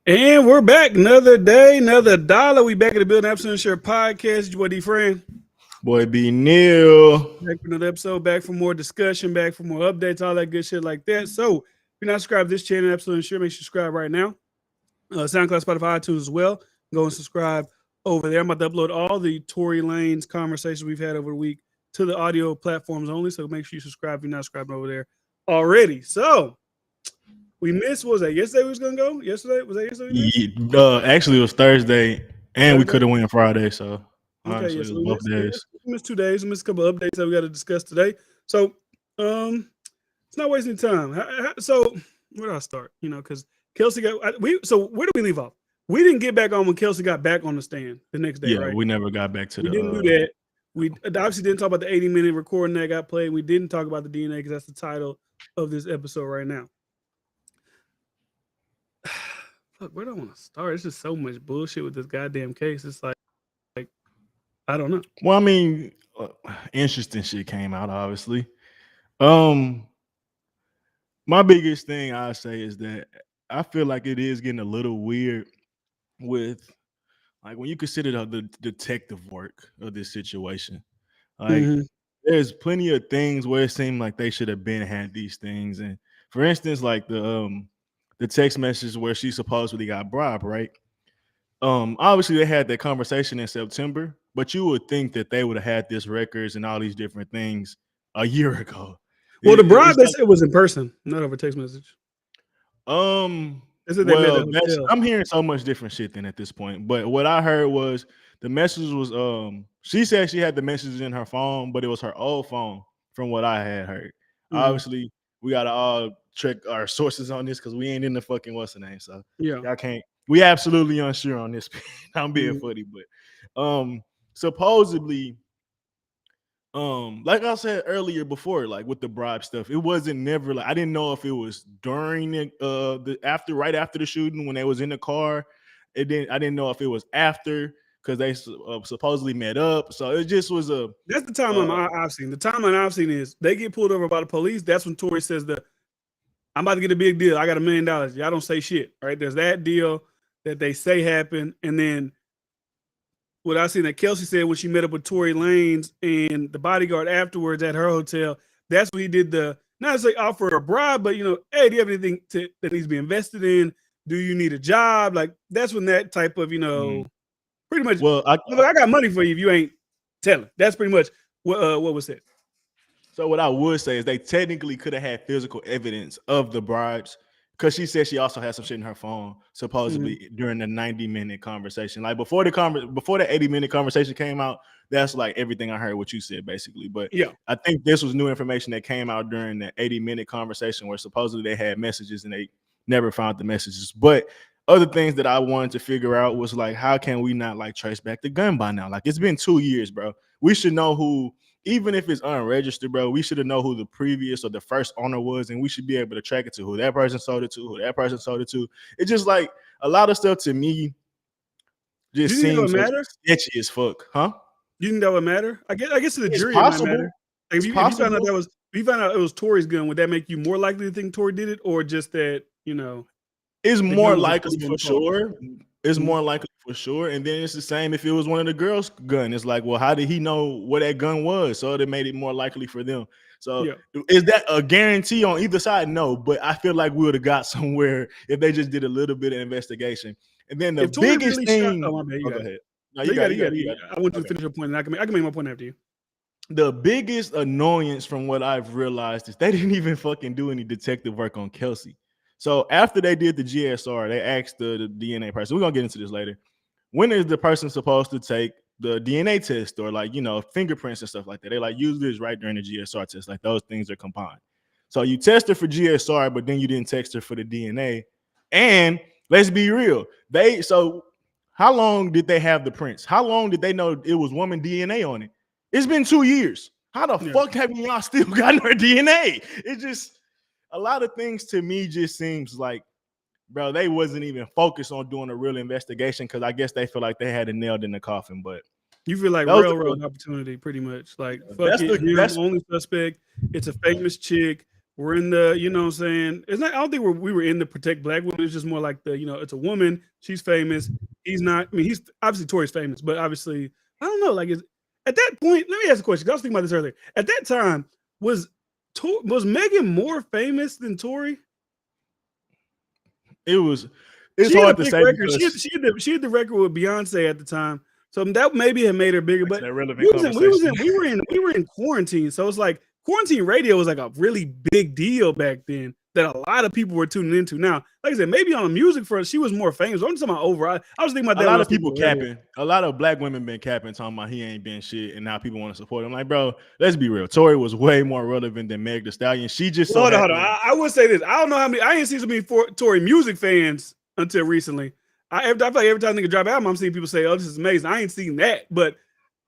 And we're back. Another day, another dollar. We back at the Building Absolute Insure podcast. Your boy D Friend. Boy, be Neil. Back for another episode, back for more discussion, back for more updates, all that good shit like that. So if you're not subscribed to this channel, Absolute Insure, make sure you subscribe right now. SoundCloud, Spotify, iTunes as well. Go and subscribe over there. I'm about to upload all the Tory Lanez conversations we've had over the week to the audio platforms only. So make sure you subscribe if you're not subscribed over there already. So we missed, what was that? Yesterday we was going to go? Yesterday? Was that yesterday? Actually, it was Thursday, and we Thursday? could have went Friday. So Okay, yeah, honestly, it so was both days. we missed 2 days. We missed a couple of updates that we got to discuss today. So, it's not wasting time. So, where do I start? Because Kelsey so where did we leave off? We didn't get back on when Kelsey got back on the stand the next day, Yeah, right? we never got back to We the. didn't do that. We obviously didn't talk about the 80-minute recording that got played. We didn't talk about the DNA because that's the title of this episode right now. Fuck, where do I want to start? It's just so much bullshit with this goddamn case. It's like I don't know. Well, I mean, interesting shit came out. Obviously, my biggest thing I say is that I feel like it is getting a little weird with, like, when you consider the detective work of this situation. Like, there's plenty of things where it seemed like they should have been had these things. And for instance, like the text message where she supposedly got bribed, right? Obviously they had that conversation in September, but you would think that they would have had this records and all these different things a year ago. Well, the bribe they said was in person, not over text message. Well, hotel. I'm hearing so much different shit then at this point. But what I heard was the message was she said she had the messages in her phone, but it was her old phone from what I had heard. Obviously, we gotta all check our sources on this because we ain't in the fucking what's the name. So yeah, y'all can't. We absolutely unsure on this. I'm being funny, but supposedly, like I said earlier before, like with the bribe stuff, it wasn't never like I didn't know if it was during right after the shooting when they was in the car. I didn't know if it was after because they supposedly met up. So it just was a. That's the timeline I've seen. The timeline I've seen is they get pulled over by the police. That's when Tory says I'm about to get a big deal. I got $1 million. Y'all don't say shit, right? There's that deal that they say happened, and then what I seen that Kelsey said when she met up with Tory Lanez and the bodyguard afterwards at her hotel. That's when he did the not to say offer a bribe, but hey, do you have anything that needs to be invested in? Do you need a job? Like that's when that type of pretty much. Well, I got money for you if you ain't telling. That's pretty much what was said. So what I would say is they technically could have had physical evidence of the bribes because she said she also had some shit in her phone supposedly during the 90-minute conversation. Like before the 80-minute conversation came out, that's like everything I heard what you said basically. But yeah, I think this was new information that came out during the 80-minute conversation where supposedly they had messages and they never found the messages. But other things that I wanted to figure out was like, how can we not like trace back the gun by now? Like it's been 2 years, bro. We should know who. Even if it's unregistered, bro, we should have known who the previous or the first owner was, and we should be able to track it to who that person sold it to, who that person sold it to. It's just like a lot of stuff to me just seems sketchy as fuck, huh? You think that would matter? I guess to the jury possible. It might matter. Like if you found out if you found out it was Tory's gun, would that make you more likely to think Tory did it, or just that it's more likely for sure. It's more likely for sure. And then it's the same if it was one of the girls' gun. It's like, well, how did he know where that gun was? So it made it more likely for them. So is that a guarantee on either side? No, but I feel like we would have got somewhere if they just did a little bit of investigation. And then the biggest thing. Oh, my bad. Go ahead. No, you got it. I want you to finish your point, and I can make my point after you. The biggest annoyance from what I've realized is they didn't even fucking do any detective work on Kelsey. So after they did the GSR, they asked the DNA person. We're gonna get into this later. When is the person supposed to take the DNA test or like fingerprints and stuff like that? They like use this right during the GSR test. Like those things are combined. So you test her for GSR, but then you didn't text her for the DNA. And let's be real, so how long did they have the prints? How long did they know it was woman DNA on it? It's been 2 years. How the fuck have y'all still gotten her DNA? It just. A lot of things to me just seems like, bro, they wasn't even focused on doing a real investigation because I guess they feel like they had it nailed in the coffin. But you feel like railroad opportunity, pretty much. Like, fuck it, you're the only suspect. It's a famous chick. we're in the, you know what I'm saying? It's not, I don't think we were in the protect black women. It's just more like the, you know, it's a woman, she's famous. He's not, I mean, he's obviously Tory's famous, but obviously, I don't know. Like, at that point, let me ask a question. I was thinking about this earlier. At that time, was Megan more famous than Tory? It's hard to say record. She had the record with Beyonce at the time, so that maybe had made her bigger. But we were in quarantine, so it's like quarantine radio was like a really big deal back then that a lot of people were tuning into. Now, like I said, maybe on the music front, she was more famous. I'm talking about overall. I was thinking about that. A lot of people capping. A lot of black women been capping, talking about he ain't been shit, and now people want to support him. Like, bro, let's be real. Tory was way more relevant than Meg Thee Stallion. She just hold on. I would say this. I don't know how many. I ain't seen so many Tory music fans until recently. I feel like every time nigga drop an album, I'm seeing people say, "Oh, this is amazing." I ain't seen that, but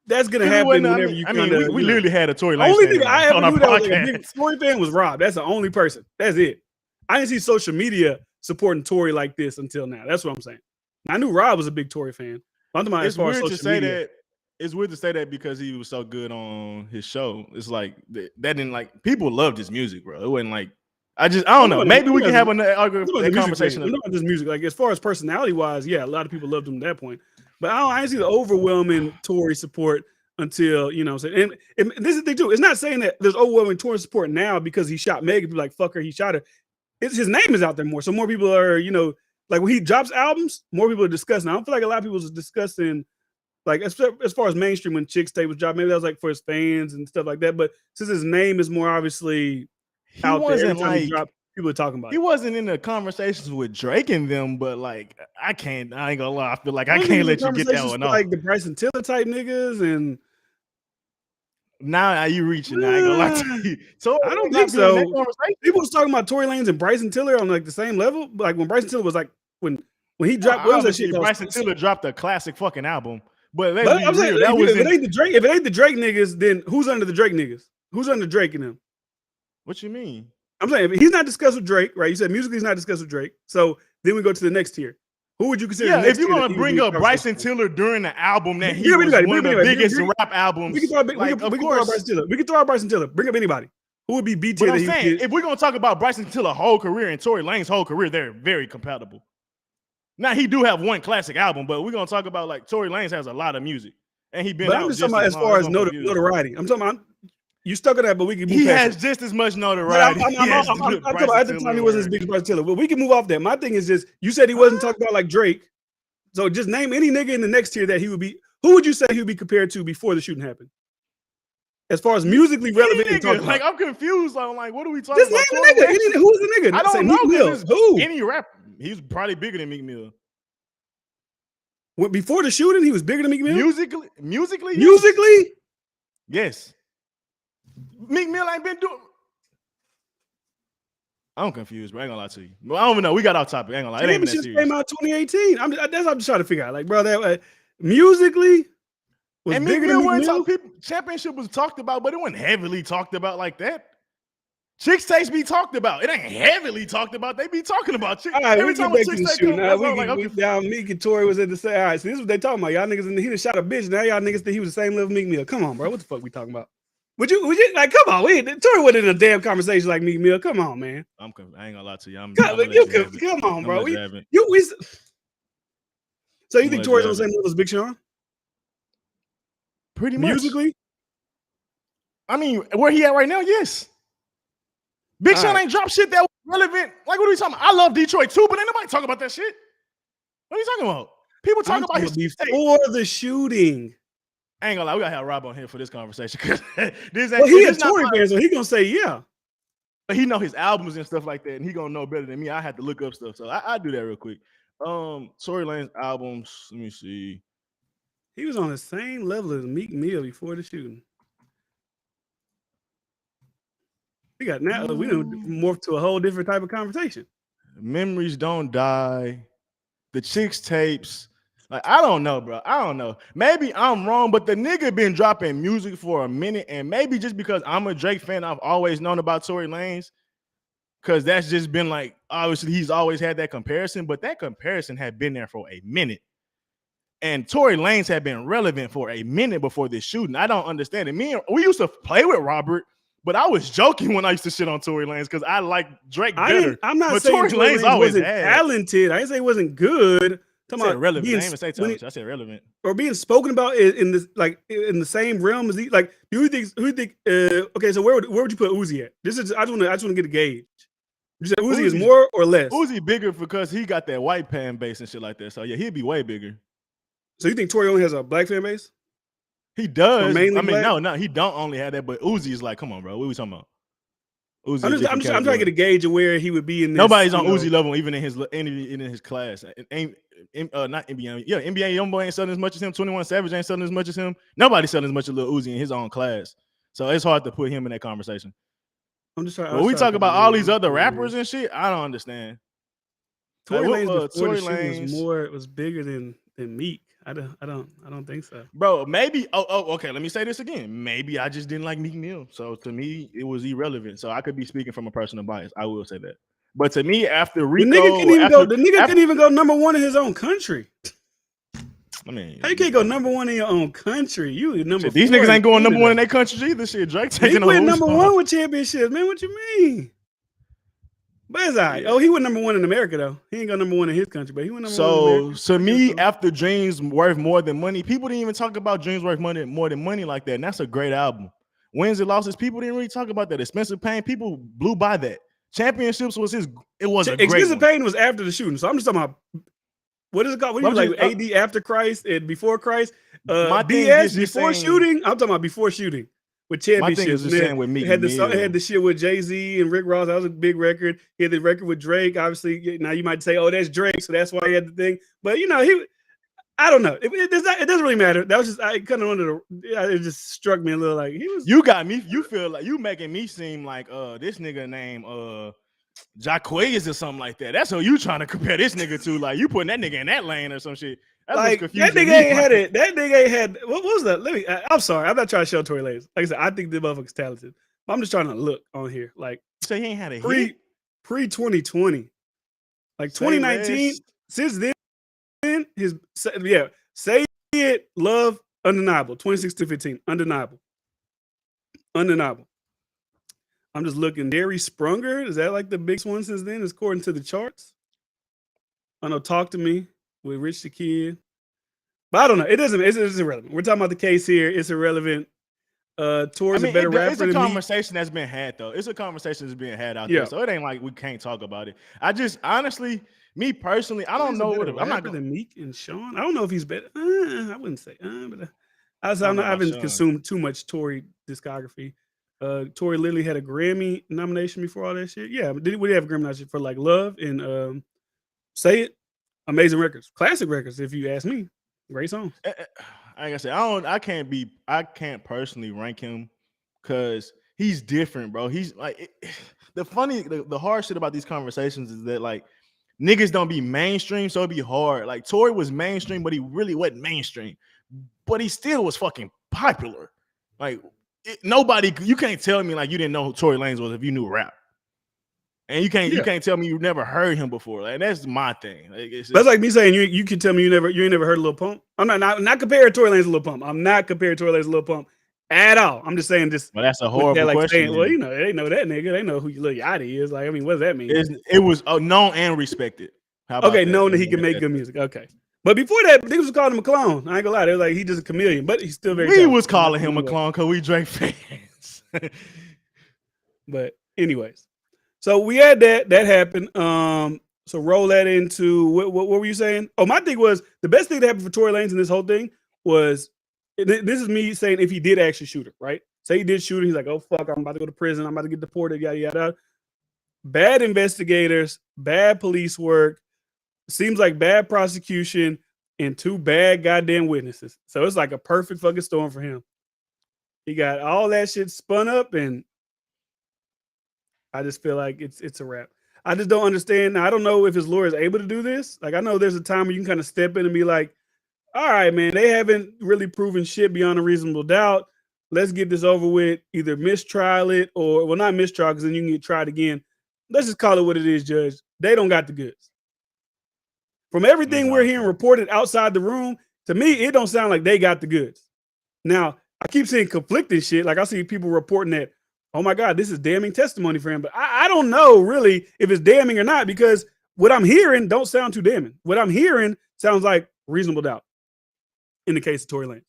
that's gonna happen whenever you. We literally had a Tory Lanez only thing I ever knew that was like a big Tory fan was Rob. That's the only person. That's it. I didn't see social media supporting Tory like this until now. That's what I'm saying. I knew Rob was a big Tory fan. I'm talking about as far as social media. It's weird to say that because he was so good on his show. It's like that didn't like people loved his music, bro. It wasn't like I don't know. Maybe we can have a conversation about this music. Like as far as personality wise, yeah, a lot of people loved him at that point. But I didn't see the overwhelming Tory support until, you know what I'm saying. And this is the thing too. It's not saying that there's overwhelming Tory support now because he shot Megan. People like, fuck her, he shot her. His name is out there more. So more people are, you know, like when he drops albums, more people are discussing. I don't feel like a lot of people was discussing, like as far as mainstream when Chick's tape was dropped, maybe that was like for his fans and stuff like that. But since his name is more obviously out there, every time he dropped, people are talking about it. He wasn't in the conversations with Drake and them, but like I ain't gonna lie, I feel like I can't let you get that one off. Like the Bryson Tiller type niggas and. Now you reaching. I ain't gonna lie to you. So I don't think so. People was talking about Tory Lanez and Bryson Tiller on like the same level. Like when Bryson Tiller was like when he dropped. What was that shit? Bryson Tiller dropped a classic fucking album. But let's be real. If it ain't the Drake niggas, then who's under the Drake niggas? Who's under Drake and them? What you mean? I'm saying if he's not discussed with Drake, right? You said musically he's not discussed with Drake. So then we go to the next tier. Who would you consider? Yeah, if you're gonna bring up Bryson Tiller during the album that he was one of the biggest rap albums, we can throw out Bryson Tiller. We can throw out Bryson Tiller. Bring up anybody. Who would be B tier? I'm saying if we're gonna talk about Bryson Tiller's whole career and Tory Lanez's whole career, they're very compatible. Now he do have one classic album, but we're gonna talk about like Tory Lanez has a lot of music, and he been. But I'm just talking about as far as notoriety. I'm talking about. You stuck on that, but we can move He has just as much notoriety. I'm talking about at the time he wasn't as big as Bryson Tiller. But we can move off that. My thing is just you said he wasn't talking about like Drake. So just name any nigga in the next tier that he would be. Who would you say he would be compared to before the shooting happened? As far as musically relevant, like I'm confused. I'm like, what are we talking about? Just name a nigga. Who's the nigga? I don't know. Who? Any rapper? He's probably bigger than Meek Mill. Before the shooting, he was bigger than Meek Mill. Musically, yes. Meek Mill ain't been doing. I'm confused, bro. I ain't gonna lie to you. But I don't even know. We got off topic. I ain't gonna lie. It ain't that serious. Came out 2018. That's what I'm just trying to figure out. Like, bro, that musically was and bigger than Meek Mill. Championship was talked about, but it wasn't heavily talked about like that. Chicks tapes be talked about. It ain't heavily talked about. They be talking about chicks. All right, every time Chicks tape comes out, down Meek and Tory was at the same. All right, so this is what they talking about. Y'all niggas, he done shot a bitch. Now y'all niggas think he was the same level Meek Mill. Come on, bro. What the fuck we talking about? Would you like? Come on, Tory wasn't in a damn conversation like Meek Mill. Come on, man. I ain't gonna lie to you. Come on, bro. So you think Tory's on the same level as Big Sean? Pretty much. Musically? I mean, where he at right now? Yes. Big Sean ain't dropped shit that was relevant. Like, what are we talking about? I love Detroit too, but ain't nobody talking about that shit. What are you talking about? People talking about his before the shooting. I ain't gonna lie, we gotta have Rob on here for this conversation. He a Tory fan, so he gonna say yeah. But he know his albums and stuff like that, and he gonna know better than me. I had to look up stuff, so I do that real quick. Tory Lanez albums. Let me see. He was on the same level as Meek Mill before the shooting. We got now. We done morphed to a whole different type of conversation. Memories Don't Die. The Chicks tapes. Like, I don't know, bro. I don't know. Maybe I'm wrong, but the nigga been dropping music for a minute, and maybe just because I'm a Drake fan, I've always known about Tory Lanez, because that's just been like, obviously, he's always had that comparison, but that comparison had been there for a minute. And Tory Lanez had been relevant for a minute before this shooting. I don't understand it. We used to play with Robert But I was joking when I used to shit on Tory Lanez because I like Drake better. I'm not but saying Tory Lanez always wasn't had. talented. I didn't say he wasn't good. I said relevant. I didn't even say talented. I said relevant. Or being spoken about in this in the same realm as he like. Who you think? Okay, so where would you put Uzi at? I just want to get a gauge. You said Uzi is more or less? Uzi bigger because he got that white fan base and shit like that. So yeah, he'd be way bigger. So you think Tory only has a black fan base? He does. I mean, black? no, he don't only have that, but Uzi is like, come on, bro. What are we talking about? Uzi I'm trying to get a gauge of where he would be in this. Nobody's on Uzi level, even in his class. Not NBA. Yeah, NBA YoungBoy ain't selling as much as him. 21 Savage ain't selling as much as him. Nobody's selling as much as Lil Uzi in his own class. So it's hard to put him in that conversation. I'm just trying. When we talk about all these other rappers and shit, I don't understand. Tory Lanez was bigger than Meek. I don't think so, bro. Maybe. Okay. Let me say this again. Maybe I just didn't like Meek Mill, so to me it was irrelevant. So I could be speaking from a personal bias. I will say that. But to me, after Rico, the nigga couldn't even go number one in his own country. I mean, how you can't go number one in your own country? You number. Shit, these niggas ain't going number one in their countries either. Shit, Drake taking he number one with championships, man. What you mean? But it's all right. Yeah. Oh, he went number one in America though. He ain't got number one in his country, but he went number one in America. So to me, after Dreams Worth More Than Money, people didn't even talk about Dreams Worth More Than Money like that. And that's a great album. Wins and losses, people didn't really talk about that. Expensive Pain, people blew by that. Championships was a great Expensive Pain was after the shooting. So I'm just talking about what is it called? What do you like AD after Christ and before Christ? BS before shooting. I'm talking about before shooting. With championships, with Meek had the shit with Jay-Z and Rick Ross. That was a big record. He had the record with Drake. Obviously, now you might say, "Oh, that's Drake," so that's why he had the thing. But I don't know. It doesn't really matter. That was just I kind of wanted to. It just struck me a little like he was. You got me. You feel like you making me seem like this nigga named Jacquez or something like that. That's who you trying to compare this nigga to. Like you putting that nigga in that lane or some shit. Like that nigga ain't had it. That nigga ain't had. What was that? I'm sorry. I'm not trying to show Tory Lanez. Like I said, I think the motherfucker's talented. But I'm just trying to look on here. Like so he ain't had a pre 2020, like 2019. Since then, say it, love, undeniable. 26 to 15, undeniable. I'm just looking. Derry Sprunger, is that like the biggest one since then? According to the charts. I know. Talk to Me with Rich the Kid. But I don't know. It's irrelevant. We're talking about the case here. It's irrelevant. Tory's a better rapper. It's a conversation that's been had, though. It's a conversation that's being had out there. So it ain't like we can't talk about it. I just honestly, me personally, I don't know what I'm not than Meek and Sean. I don't know if he's better. I wouldn't say. But I haven't consumed too much Tory discography. Tory literally had a Grammy nomination before all that shit. Yeah, but did we have a Grammy nomination for like Love and Say It? Amazing records, classic records. If you ask me, great songs. Like I said, I can't personally rank him because he's different, bro. He's like the hard shit about these conversations is that like niggas don't be mainstream, so it'd be hard. Like Tory was mainstream, but he really wasn't mainstream. But he still was fucking popular. Like you can't tell me like you didn't know who Tory Lanez was if you knew rap. And you can't tell me you never heard him before. Like that's my thing. Like, that's like me saying you can tell me you ain't never heard Lil Pump. I'm not comparing Tory Lanez to Lil Pump. I'm not comparing Tory Lanez to Lil Pump at all. I'm just saying this. Well, that's a horrible question. Saying, well, they know that nigga. They know who Lil Yachty is. Like, I mean, what does that mean? It was known and respected. Known that he can make good music. Okay. But before that, niggas was calling him a clone. I ain't gonna lie. They was like, he's just a chameleon, but he's still very talented. We was calling him a clone because we Drake fans. But anyways. So we had that happened. So roll that into what were you saying? Oh, my thing was the best thing that happened for Tory Lanez in this whole thing was this is me saying if he did actually shoot her, right? Say he did shoot her, he's like, oh fuck, I'm about to go to prison, I'm about to get deported, yada yada. Bad investigators, bad police work, seems like bad prosecution, and 2 bad goddamn witnesses. So it's like a perfect fucking storm for him. He got all that shit spun up and I just feel like it's a wrap. I just don't understand. Now, I don't know if his lawyer is able to do this. Like, I know there's a time where you can kind of step in and be like, all right, man, they haven't really proven shit beyond a reasonable doubt. Let's get this over with. Either mistrial it or, well, not mistrial because then you can get tried again. Let's just call it what it is, Judge. They don't got the goods. From everything we're hearing reported outside the room, to me, it don't sound like they got the goods. Now, I keep seeing conflicting shit. Like, I see people reporting that oh my God, this is damning testimony for him. But I don't know really if it's damning or not, because what I'm hearing don't sound too damning. What I'm hearing sounds like reasonable doubt in the case of Tory Lanez.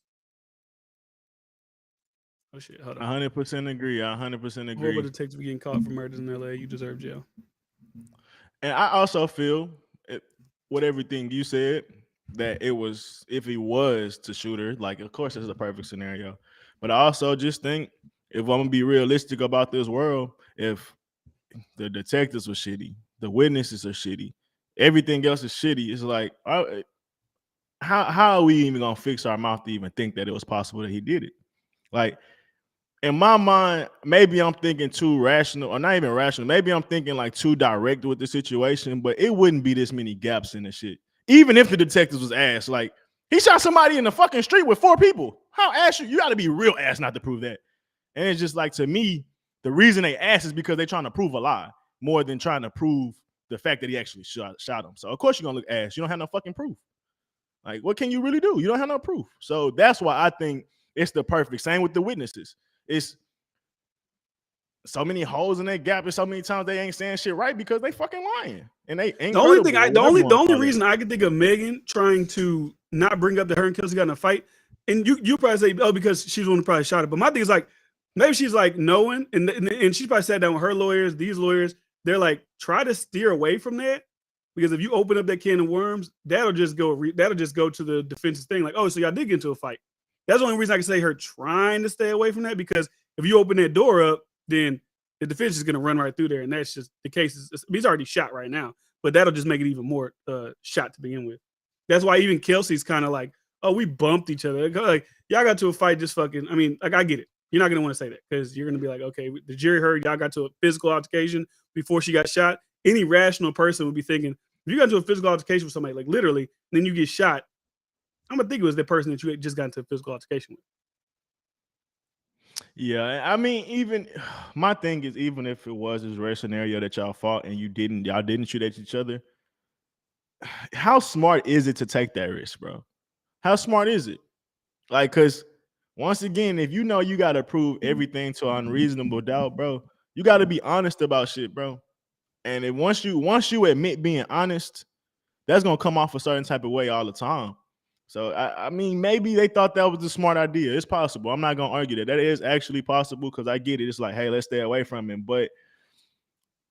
Oh shit, hold on. 100% agree. 100% agree. Horrible detective getting caught for murders in LA. You deserve jail. And I also feel with everything you said that it was, if he was to shoot her, like, of course, this is a perfect scenario. But I also just think, if I'm gonna be realistic about this world, if the detectives were shitty, the witnesses are shitty, everything else is shitty, it's like, how are we even gonna fix our mouth to even think that it was possible that he did it? Like, in my mind, maybe I'm thinking too rational, or not even rational. Maybe I'm thinking like too direct with the situation, but it wouldn't be this many gaps in the shit. Even if the detectives was ass, like, he shot somebody in the fucking street with 4 people. How ass you gotta be real ass not to prove that. And it's just like, to me, the reason they ass is because they're trying to prove a lie more than trying to prove the fact that he actually shot him. So of course you're gonna look ass. You don't have no fucking proof. Like, what can you really do? You don't have no proof. So that's why I think it's the perfect. Same with the witnesses. It's so many holes in that gap, and so many times they ain't saying shit right because they fucking lying. And they ain't. The only reason I can think of Megan trying to not bring up that her and Kelsey got in a fight, and you probably say, oh, because she's the one who probably shot it. But my thing is like, maybe she's like knowing, and she probably sat down with her lawyers, these lawyers. They're like, try to steer away from that, because if you open up that can of worms, that'll just go to the defense's thing. Like, oh, so y'all did get into a fight. That's the only reason I can say her trying to stay away from that, because if you open that door up, then the defense is going to run right through there, and that's just the case. He's already shot right now, but that'll just make it even more shot to begin with. That's why even Kelsey's kind of like, oh, we bumped each other. Like, y'all got to a fight, just fucking. I mean, like, I get it. You're not going to want to say that, because you're going to be like, okay, the jury heard y'all got to a physical altercation before she got shot. Any rational person would be thinking, if you got into a physical altercation with somebody, like literally, then you get shot, I'm going to think it was the person that you just got into a physical altercation with. Yeah, I mean, even my thing is, even if it was this rare scenario that y'all fought and y'all didn't shoot at each other, how smart is it to take that risk, bro? How smart is it? Like, because once again, if you know you got to prove everything to unreasonable doubt, bro, you got to be honest about shit, bro. And if once you admit being honest, that's gonna come off a certain type of way all the time. So I mean, maybe they thought that was a smart idea. It's possible. I'm not gonna argue that. That is actually possible, because I get it. It's like, hey, let's stay away from him. But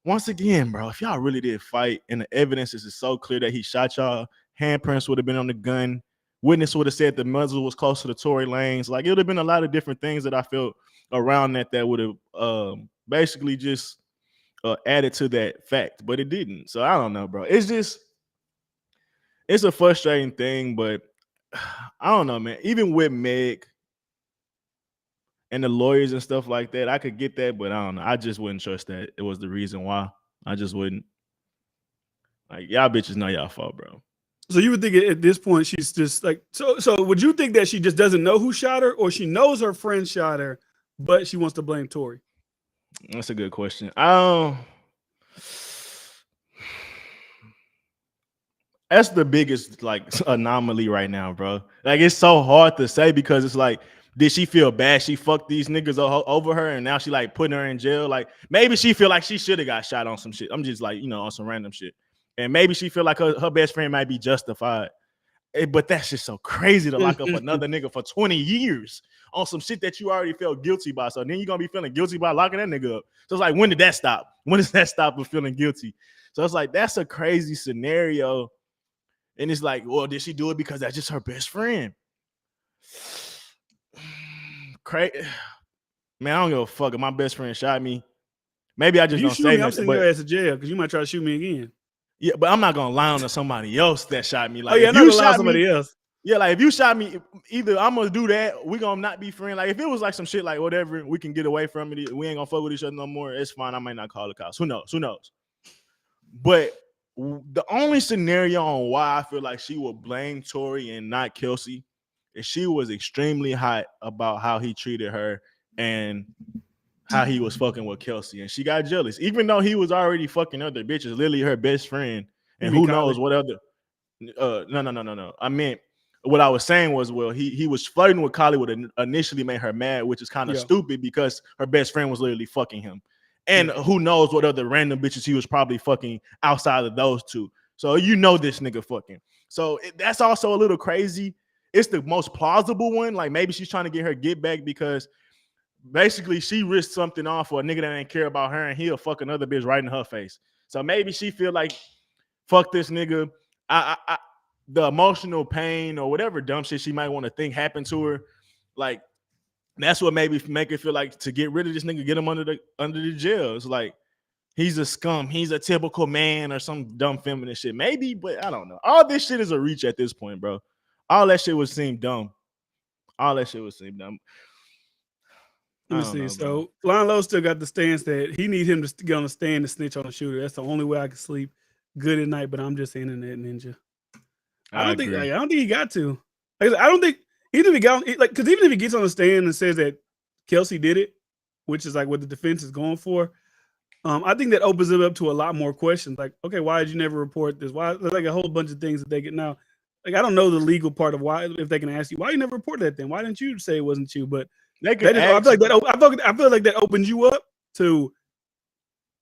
once again, bro, if y'all really did fight and the evidence is so clear that he shot y'all, handprints would have been on the gun. Witness would have said the muzzle was closer to Tory Lanez. Like, it would have been a lot of different things that I felt around that would have basically just added to that fact, but it didn't. So I don't know, bro. It's a frustrating thing, but I don't know, man. Even with Meg and the lawyers and stuff like that, I could get that, but I don't know. I just wouldn't trust that it was the reason why. I just wouldn't. Like, y'all bitches know y'all fault, bro. So you would think at this point she's just like, so would you think that she just doesn't know who shot her, or she knows her friend shot her, but she wants to blame Tory? That's a good question. That's the biggest like anomaly right now, bro. Like, it's so hard to say, because it's like, did she feel bad she fucked these niggas over her, and now she like putting her in jail? Like, maybe she feel like she should have got shot on some shit. I'm just like, on some random shit. And maybe she feel like her best friend might be justified. But that's just so crazy to lock up another nigga for 20 years on some shit that you already felt guilty by. So then you're going to be feeling guilty by locking that nigga up. So it's like, when did that stop? When does that stop with feeling guilty? So it's like, that's a crazy scenario. And it's like, well, did she do it because that's just her best friend? Man, I don't give a fuck if my best friend shot me. Maybe I just don't say nothing. I'm sending your ass to jail, because you might try to shoot me again. Yeah, but I'm not gonna lie on to somebody else that shot me. Like, oh yeah, if you shot somebody else. Yeah, like, if you shot me, either I'm gonna do that, we gonna not be friends. Like, if it was like some shit like whatever, we can get away from it. We ain't gonna fuck with each other no more. It's fine. I might not call the cops. Who knows? But the only scenario on why I feel like she would blame Tory and not Kelsey is she was extremely hot about how he treated her and how he was fucking with Kelsey, and she got jealous, even though he was already fucking other bitches, literally her best friend, and who knows what other. No. I meant what I was saying was, well, he was flirting with Kylie, what initially made her mad, which is kind of stupid because her best friend was literally fucking him. And who knows what other random bitches he was probably fucking outside of those two. So this nigga fucking. So that's also a little crazy. It's the most plausible one. Like maybe she's trying to get her get back because basically she risked something off for a nigga that ain't care about her and he'll fuck another bitch right in her face. So maybe she feel like, fuck this nigga. The emotional pain or whatever dumb shit she might want to think happened to her, like that's what maybe make it feel like to get rid of this nigga, get him under the jail. It's like he's a scum, he's a typical man or some dumb feminist shit. Maybe, but I don't know. All this shit is a reach at this point, bro. All that shit would seem dumb. All that shit would seem dumb. Let me see. So Lanez still got the stance that he need him to get on the stand to snitch on the shooter. That's the only way I can sleep good at night. But I'm just internet ninja. I don't think he got to. I don't think even if he got because even if he gets on the stand and says that Kelsey did it, which is like what the defense is going for, I think that opens it up to a lot more questions. Like, okay, why did you never report this? Why? There's like a whole bunch of things that they get now. Like, I don't know the legal part of why. If they can ask you why you never reported that, then why didn't you say it wasn't you? But I feel like that opens you up to,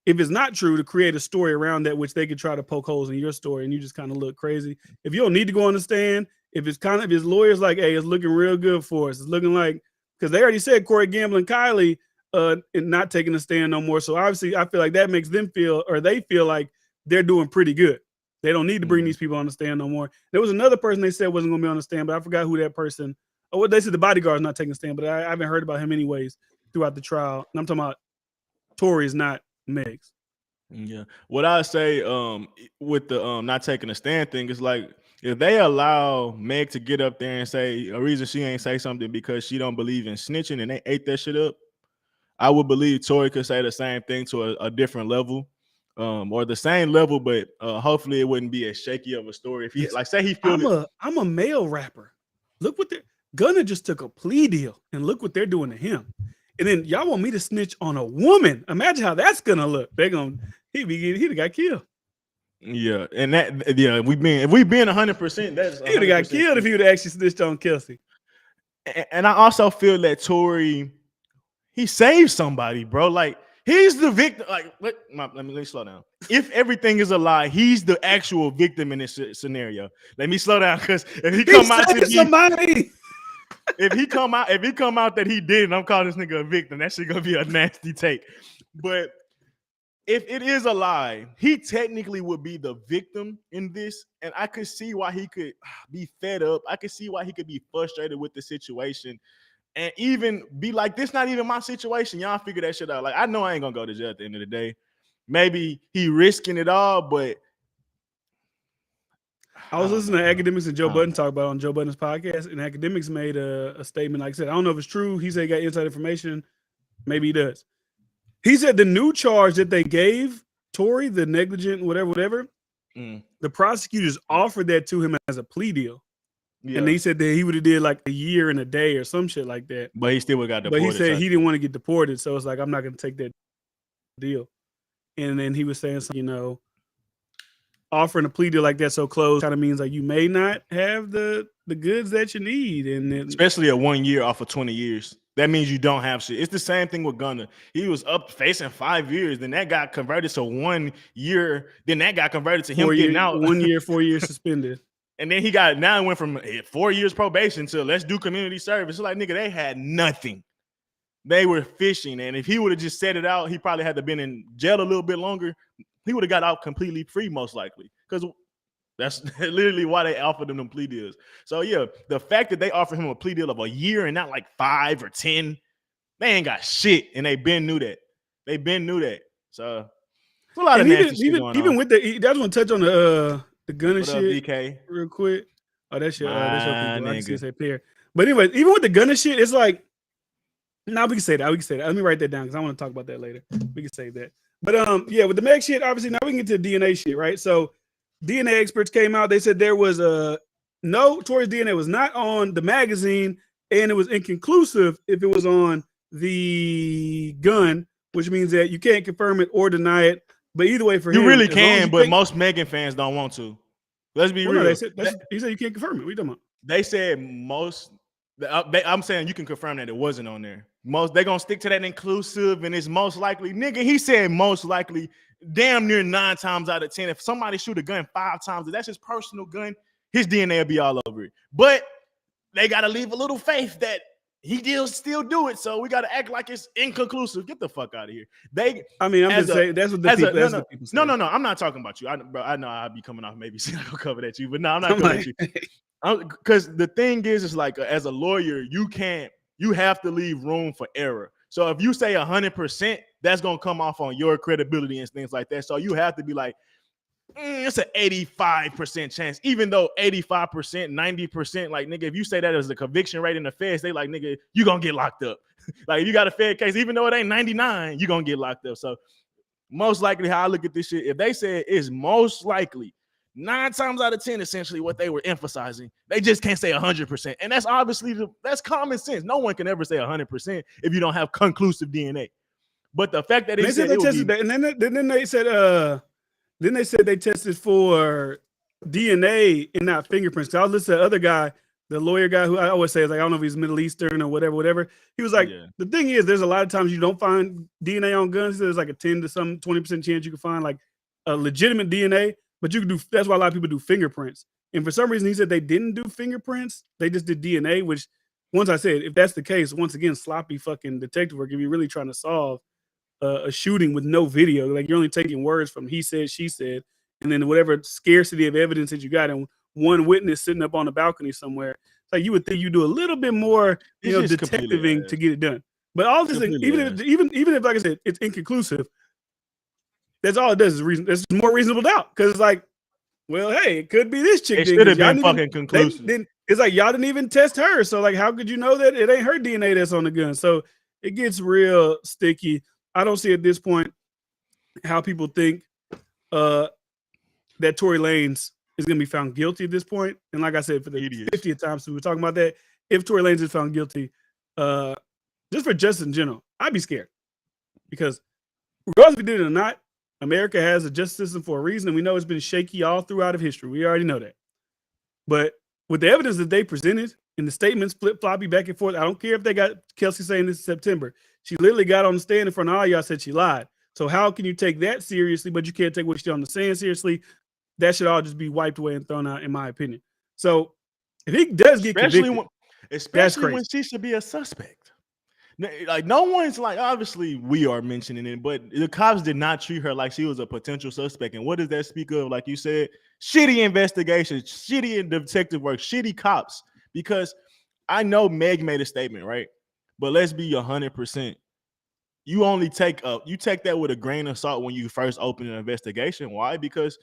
if it's not true, to create a story around that, which they could try to poke holes in your story, and you just kind of look crazy. If you don't need to go on the stand, if his lawyer's like, hey, it's looking real good for us. It's looking like, because they already said Corey Gamble and Kylie and not taking a stand no more. So obviously, I feel like that makes them feel, or they feel like they're doing pretty good. They don't need to bring these people on the stand no more. There was another person they said wasn't going to be on the stand, but I forgot who that person. Oh, they said the bodyguard's not taking a stand, but I haven't heard about him anyways throughout the trial. And I'm talking about Tory is not Meg's. Yeah. What I say with the not taking a stand thing is like, if they allow Meg to get up there and say a reason she ain't say something because she don't believe in snitching and they ate that shit up, I would believe Tory could say the same thing to a different level. Or the same level, but hopefully it wouldn't be as shaky of a story. If he say he feel I'm a male rapper. Look what Gunna just took a plea deal, and look what they're doing to him. And then y'all want me to snitch on a woman? Imagine how that's gonna look. He'd got killed. Yeah, and if we being 100%, that's he'd have got killed if he would actually snitched on Kelsey. And I also feel that Tory, he saved somebody, bro. Like, he's the victim. Like, let me slow down. If everything is a lie, he's the actual victim in this scenario. Let me slow down, because if he come out to somebody, if he come out that he did, and I'm calling this nigga a victim, that shit gonna be a nasty take. But if it is a lie, he technically would be the victim in this, and I could see why he could be fed up. I could see why he could be frustrated with the situation. And even be like, this not even my situation. Y'all figure that shit out. Like, I know I ain't gonna go to jail at the end of the day. Maybe he risking it all, but I was listening to Academics and Joe Budden talk about it on Joe Budden's podcast, and Academics made a statement. Like I said, I don't know if it's true. He said he got inside information. Maybe he does. He said the new charge that they gave Tory, the negligent whatever, the prosecutors offered that to him as a plea deal. Yeah. And he said that he would have did like a year and a day or some shit like that. But he still would have got deported. But he said he didn't want to get deported. So it's like, I'm not going to take that deal. And then he was saying, offering a plea deal like that so close kind of means like you may not have the goods that you need. And then, especially at 1 year off of 20 years. That means you don't have shit. It's the same thing with Gunna. He was up facing 5 years. Then that got converted to 1 year. Then that got converted to him getting out. 1 year, 4 years suspended. And then it went from 4 years probation to let's do community service. It's like, nigga, they had nothing. They were fishing. And if he would have just set it out, he probably had to been in jail a little bit longer. He would have got out completely free, most likely. Because that's literally why they offered him them plea deals. So, yeah, the fact that they offered him a plea deal of a year and not like 5 or 10, they ain't got shit. And they been knew that. So, it's a lot of nasty shit going on. Even with I just want to touch on the Gunna shit DK? Real quick. Oh, that's your people. I just say pair. But anyway, even with the Gunna shit, it's like, we can say that. Let me write that down because I want to talk about that later. We can save that. But yeah, with the Meg shit, obviously now we can get to the DNA shit, right? So DNA experts came out. They said there was no, Tory's DNA was not on the magazine, and it was inconclusive if it was on the gun, which means that you can't confirm it or deny it. But either way, for him, you really can, but most Megan fans don't want to. Let's be Well, real. no, they said he said you can't confirm it. What are you talking about? They said most. I'm saying you can confirm that it wasn't on there. Most they're gonna stick to that inclusive, and it's most likely, nigga. He said most likely, damn near 9 times out of 10. If somebody shoot a gun 5 times, if that's his personal gun, his DNA will be all over it. But they gotta leave a little faith that he will still do it. So we gotta act like it's inconclusive. Get the fuck out of here. I'm just saying that's what the people say. No. I'm not talking about you. I know I'll be coming off maybe saying I'll cover at you, but no, I'm not I'm coming like, at you. Because the thing is like as a lawyer, you have to leave room for error. So if you say 100%, that's gonna come off on your credibility and things like that. So you have to be like, it's an 85% chance, even though 85%, 90%, like nigga, if you say that as a conviction rate in the feds, they like, nigga, you gonna get locked up. Like if you got a Fed case, even though it ain't 99, you gonna get locked up. So most likely, how I look at this shit, if they say it's most likely 9 times out of 10, essentially what they were emphasizing, they just can't say 100%. And that's obviously that's common sense. No one can ever say 100% if you don't have conclusive DNA. But the fact that they said they tested that, and then they said they tested for DNA and not fingerprints. I was listening to the other guy, the lawyer guy, who I always say is like, I don't know if he's Middle Eastern or whatever. He was like, The thing is, there's a lot of times you don't find DNA on guns. There's like a 10 to some 20% chance you can find like a legitimate DNA. But you can do, that's why a lot of people do fingerprints. And for some reason, he said they didn't do fingerprints. They just did DNA, which once I said, if that's the case, once again, sloppy fucking detective work, if you're really trying to solve a shooting with no video, like you're only taking words from he said, she said, and then whatever scarcity of evidence that you got, and one witness sitting up on the balcony somewhere. It's like you would think you do a little bit more, detectiving to get it done. But all this, even if, like I said, it's inconclusive, that's all it does is reason. It's more reasonable doubt because it's like, well, hey, it could be this chick. It should have been fucking conclusive. It's like y'all didn't even test her, so like, how could you know that it ain't her DNA that's on the gun? So it gets real sticky. I don't see at this point how people think that Tory Lanez is going to be found guilty at this point. And like I said, for the 50th time, so we were talking about that. If Tory Lanez is found guilty, just for justice in general, I'd be scared because regardless if he did it or not, America has a justice system for a reason, and we know it's been shaky all throughout of history. We already know that. But with the evidence that they presented and the statements flip-floppy back and forth, I don't care if they got Kelsey saying this in September. She literally got on the stand in front of all y'all, said she lied. So how can you take that seriously, but you can't take what she's on the stand seriously? That should all just be wiped away and thrown out, in my opinion. So if he does get convicted, especially when she should be a suspect. Like no one's like, obviously we are mentioning it, but the cops did not treat her like she was a potential suspect. And what does that speak of? Like you said, shitty investigations, shitty detective work, shitty cops. Because I know Meg made a statement, right? But let's be 100%. You only take that with a grain of salt when you first open an investigation. Why? Because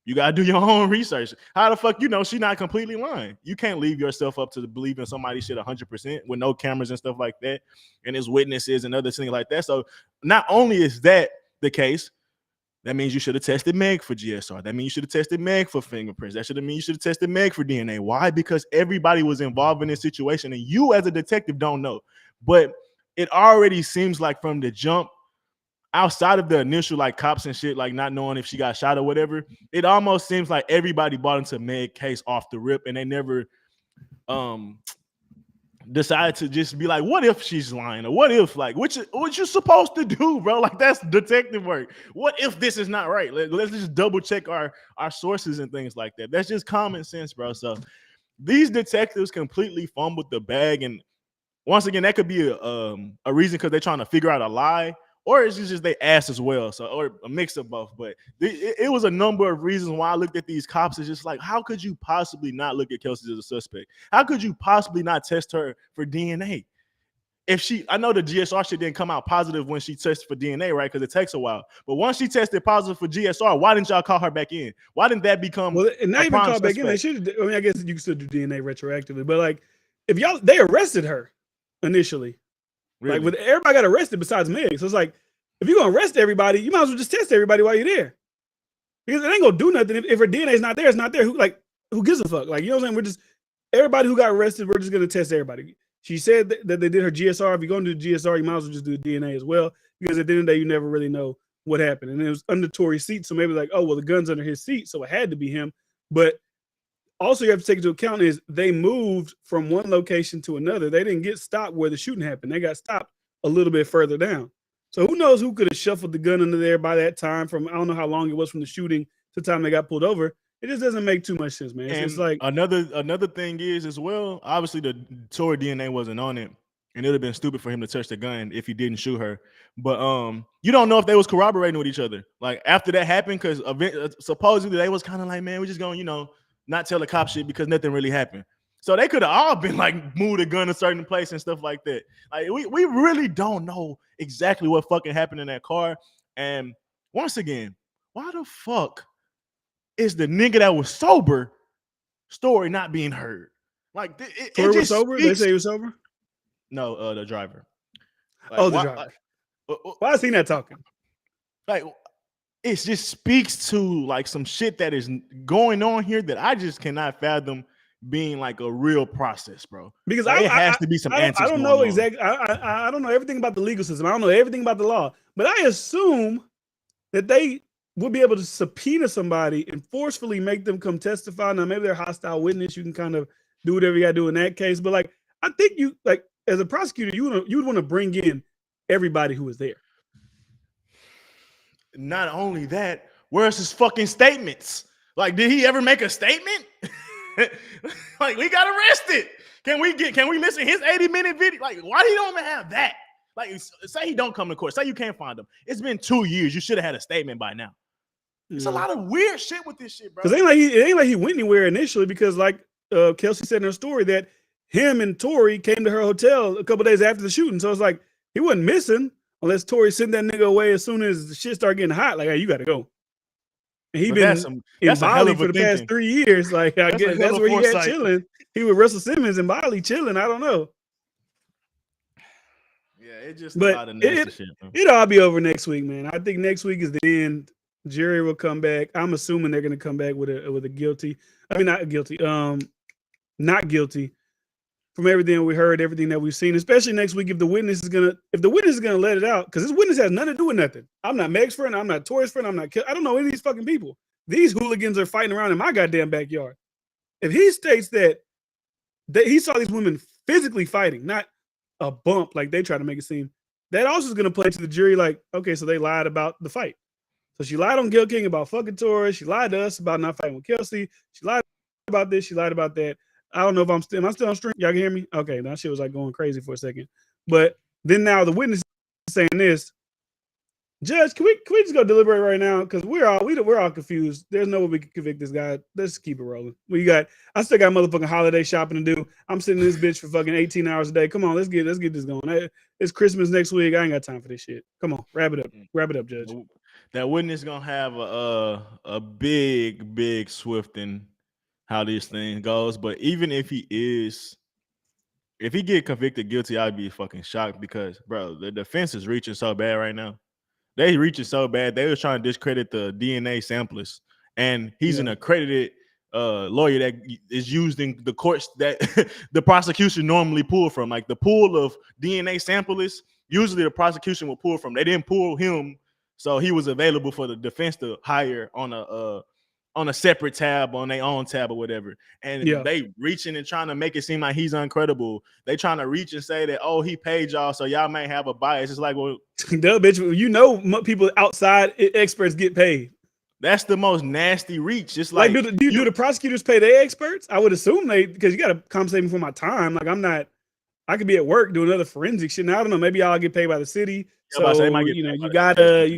you gotta do your own research. How the fuck she's not completely lying? You can't leave yourself up to believe in somebody's shit 100% with no cameras and stuff like that, and his witnesses and other things like that. So not only is that the case, that means you should have tested Meg for GSR. That means you should have tested Meg for fingerprints. That should have mean you should have tested Meg for DNA. Why? Because everybody was involved in this situation, and you as a detective don't know. But it already seems like from the jump, outside of the initial like cops and shit, like not knowing if she got shot or whatever, it almost seems like everybody bought into Meg's case off the rip, and they never decided to just be like, what if she's lying, or what if like what you supposed to do, bro? Like that's detective work. What if this is not right? Let's just double check our sources and things like that. That's just common sense, bro. So these detectives completely fumbled the bag, and once again, that could be a reason because they're trying to figure out a lie, or it's just they ass as well. So, or a mix of both. But it was a number of reasons why I looked at these cops. It's just like, how could you possibly not look at Kelsey as a suspect? How could you possibly not test her for DNA? I know the GSR shit didn't come out positive when she tested for DNA, right? Because it takes a while. But once she tested positive for GSR, why didn't y'all call her back in? Why didn't that become well? And not even call back in. They should. I mean, I guess you can still do DNA retroactively, but like, if they arrested her initially. Really? Like with everybody got arrested besides Meg. So it's like, if you're gonna arrest everybody, you might as well just test everybody while you're there. Because it ain't gonna do nothing. If her DNA is not there, it's not there. Who gives a fuck? Like, you know what I'm saying? We're just everybody who got arrested, we're just gonna test everybody. She said that they did her GSR. If you're gonna do the GSR, you might as well just do the DNA as well. Because at the end of the day, you never really know what happened. And it was under Tory's seat. So maybe like, oh well, the gun's under his seat, so it had to be him. But also you have to take into account is they moved from one location to another. They didn't get stopped where the shooting happened. They got stopped a little bit further down. So who knows who could have shuffled the gun under there by that time from I don't know how long it was from the shooting to the time they got pulled over. It just doesn't make too much sense, man. It's like another thing is as well, obviously the Tory DNA wasn't on it. And it would have been stupid for him to touch the gun if he didn't shoot her. But you don't know if they was corroborating with each other. Like after that happened, because supposedly they was kind of like, man, we're just going, not tell the cop shit because nothing really happened. So they could have all been like moved a gun a certain place and stuff like that. Like we really don't know exactly what fucking happened in that car. And once again, why the fuck is the nigga that was sober story not being heard? Like it was sober. They say he was sober. No, the driver. Like, the driver. Why is he not talking? Like, it just speaks to like some shit that is going on here that I just cannot fathom being like a real process, bro. Because like, it has to be some answers. I don't know exactly. I don't know everything about the legal system. I don't know everything about the law, but I assume that they would be able to subpoena somebody and forcefully make them come testify. Now, maybe they're a hostile witness. You can kind of do whatever you got to do in that case. But like, I think you like as a prosecutor, you would want to bring in everybody who was there. Not only that, where's his fucking statements? Like, did he ever make a statement? Like, we got arrested. Can we listen to his 80-minute video? Like, why do you don't even have that? Like, say he don't come to court. Say you can't find him. It's been 2 years. You should have had a statement by now. It's a lot of weird shit with this shit, bro. Because it ain't like he went anywhere initially. Because like Kelsey said in her story that him and Tory came to her hotel a couple days after the shooting. So it's like he wasn't missing unless Tory sent that nigga away as soon as the shit started getting hot. Like, hey, you got to go. And he been in Bali for the past 3 years. Like, I guess that's where he at chilling. He with Russell Simmons in Bali chilling. I don't know. Yeah, it's just a lot of nasty shit. It'll all be over next week, man. I think next week is the end. Jury will come back. I'm assuming they're going to come back with a guilty. I mean, not guilty. Not guilty. From everything we heard, everything that we've seen, especially next week, if the witness is gonna let it out, because this witness has nothing to do with nothing. I'm not Meg's friend. I'm not Tory's friend. I don't know any of these fucking people. These hooligans are fighting around in my goddamn backyard. If he states that he saw these women physically fighting, not a bump like they try to make it seem, that also is gonna play to the jury. Like, okay, so they lied about the fight. So she lied on Gil King about fucking Tory. She lied to us about not fighting with Kelsey. She lied about this. She lied about that. I don't know if am I still on stream? Y'all can hear me? Okay, that shit was like going crazy for a second. But then now the witness is saying this. Judge, can we just go deliberate right now? Because we're all confused. There's no way we can convict this guy. Let's keep it rolling. I still got motherfucking holiday shopping to do. I'm sitting in this bitch for fucking 18 hours a day. Come on, let's get this going. It's Christmas next week. I ain't got time for this shit. Come on, wrap it up. Wrap it up, Judge. That witness gonna have a big swift in how this thing goes. But even if he get convicted guilty, I'd be fucking shocked because, bro, the defense is reaching so bad right now. They reaching so bad. They was trying to discredit the DNA samplers, and he's an accredited lawyer that is used in the courts that the prosecution normally pull from. Like the pool of DNA samplers, usually the prosecution will pull from. They didn't pull him, so he was available for the defense to hire on a separate tab, on their own tab or whatever. And they reaching and trying to make it seem like he's uncredible. They trying to reach and say that, oh, he paid y'all, so y'all may have a bias. It's like, well, duh, bitch, people outside experts get paid. That's the most nasty reach. It's like, do the prosecutors pay their experts? I would assume because you got to compensate me for my time. Like I could be at work doing other forensic shit. Now I don't know. Maybe y'all get paid by the city. So you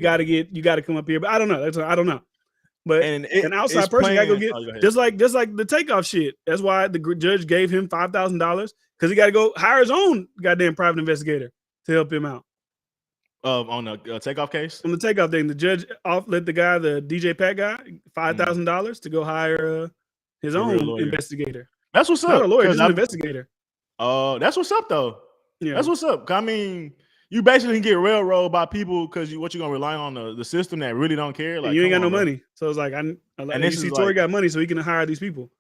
gotta come up here. But I don't know. I don't know. But an outside person got to go get just like the takeoff shit. That's why the judge gave him $5,000 because he got to go hire his own goddamn private investigator to help him out. On the takeoff case? On the takeoff thing, the judge let the guy, the DJ Pat guy, $5,000 to go hire his own investigator. That's what's up. Not a lawyer, just an investigator. That's what's up though. Yeah, that's what's up. I mean, you basically can get railroaded by people because you're gonna rely on the system that really don't care. Like, you ain't got no money, so it's like and you see Tory got money, so he can hire these people.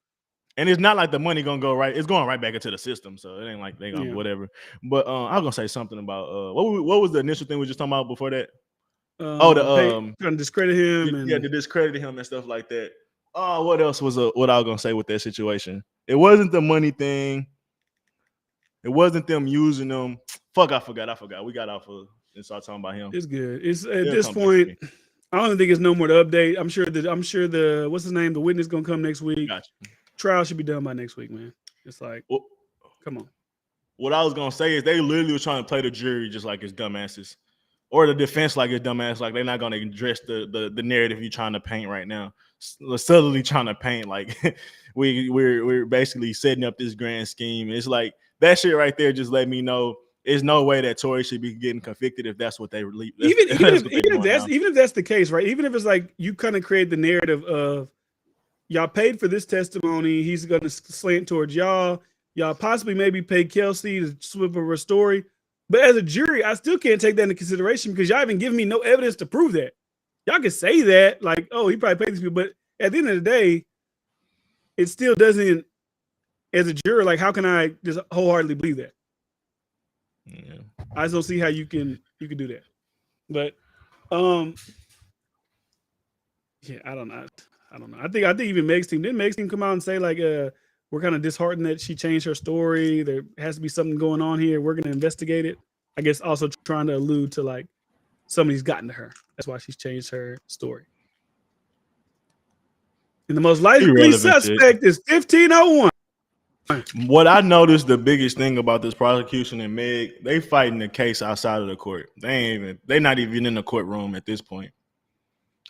And it's not like the money gonna go right; it's going right back into the system. So it ain't like they gonna whatever. But I was gonna say something about what was the initial thing we were just talking about before that? Trying to discredit him, to discredit him and stuff like that. what else was what I was gonna say with that situation? It wasn't the money thing. It wasn't them using them. Fuck, I forgot. We got off of and started talking about him. It's good. It's at It'll this come back to point. me. I don't think it's no more to update. I'm sure the what's his name? The witness gonna come next week. Gotcha. Trial should be done by next week, man. It's like, come on. What I was gonna say is they literally were trying to play the jury just like it's dumbasses, or the defense like it's dumbass. Like they're not gonna address the narrative you're trying to paint right now. Subtly trying to paint like we're basically setting up this grand scheme. It's like that shit right there just let me know there's no way that Tory should be getting convicted if that's what they believe. Even if that's the case, right? Even if it's like you kind of create the narrative of y'all paid for this testimony, he's gonna slant towards y'all. Y'all possibly maybe paid Kelsey to swip of her story. But as a jury, I still can't take that into consideration because y'all haven't given me no evidence to prove that. Y'all can say that, like, oh, he probably paid these people, but at the end of the day, it still doesn't, as a juror, like, how can I just wholeheartedly believe that? Yeah. I just don't see how you can do that. But yeah, I don't know. I think even Meg's team, didn't Meg's team come out and say like we're kind of disheartened that she changed her story. There has to be something going on here. We're gonna investigate it. I guess also trying to allude to like somebody's gotten to her. That's why she's changed her story. And the most likely suspect is 1501. What I noticed the biggest thing about this prosecution and Meg, they fighting the case outside of the court. They're not even in the courtroom at this point.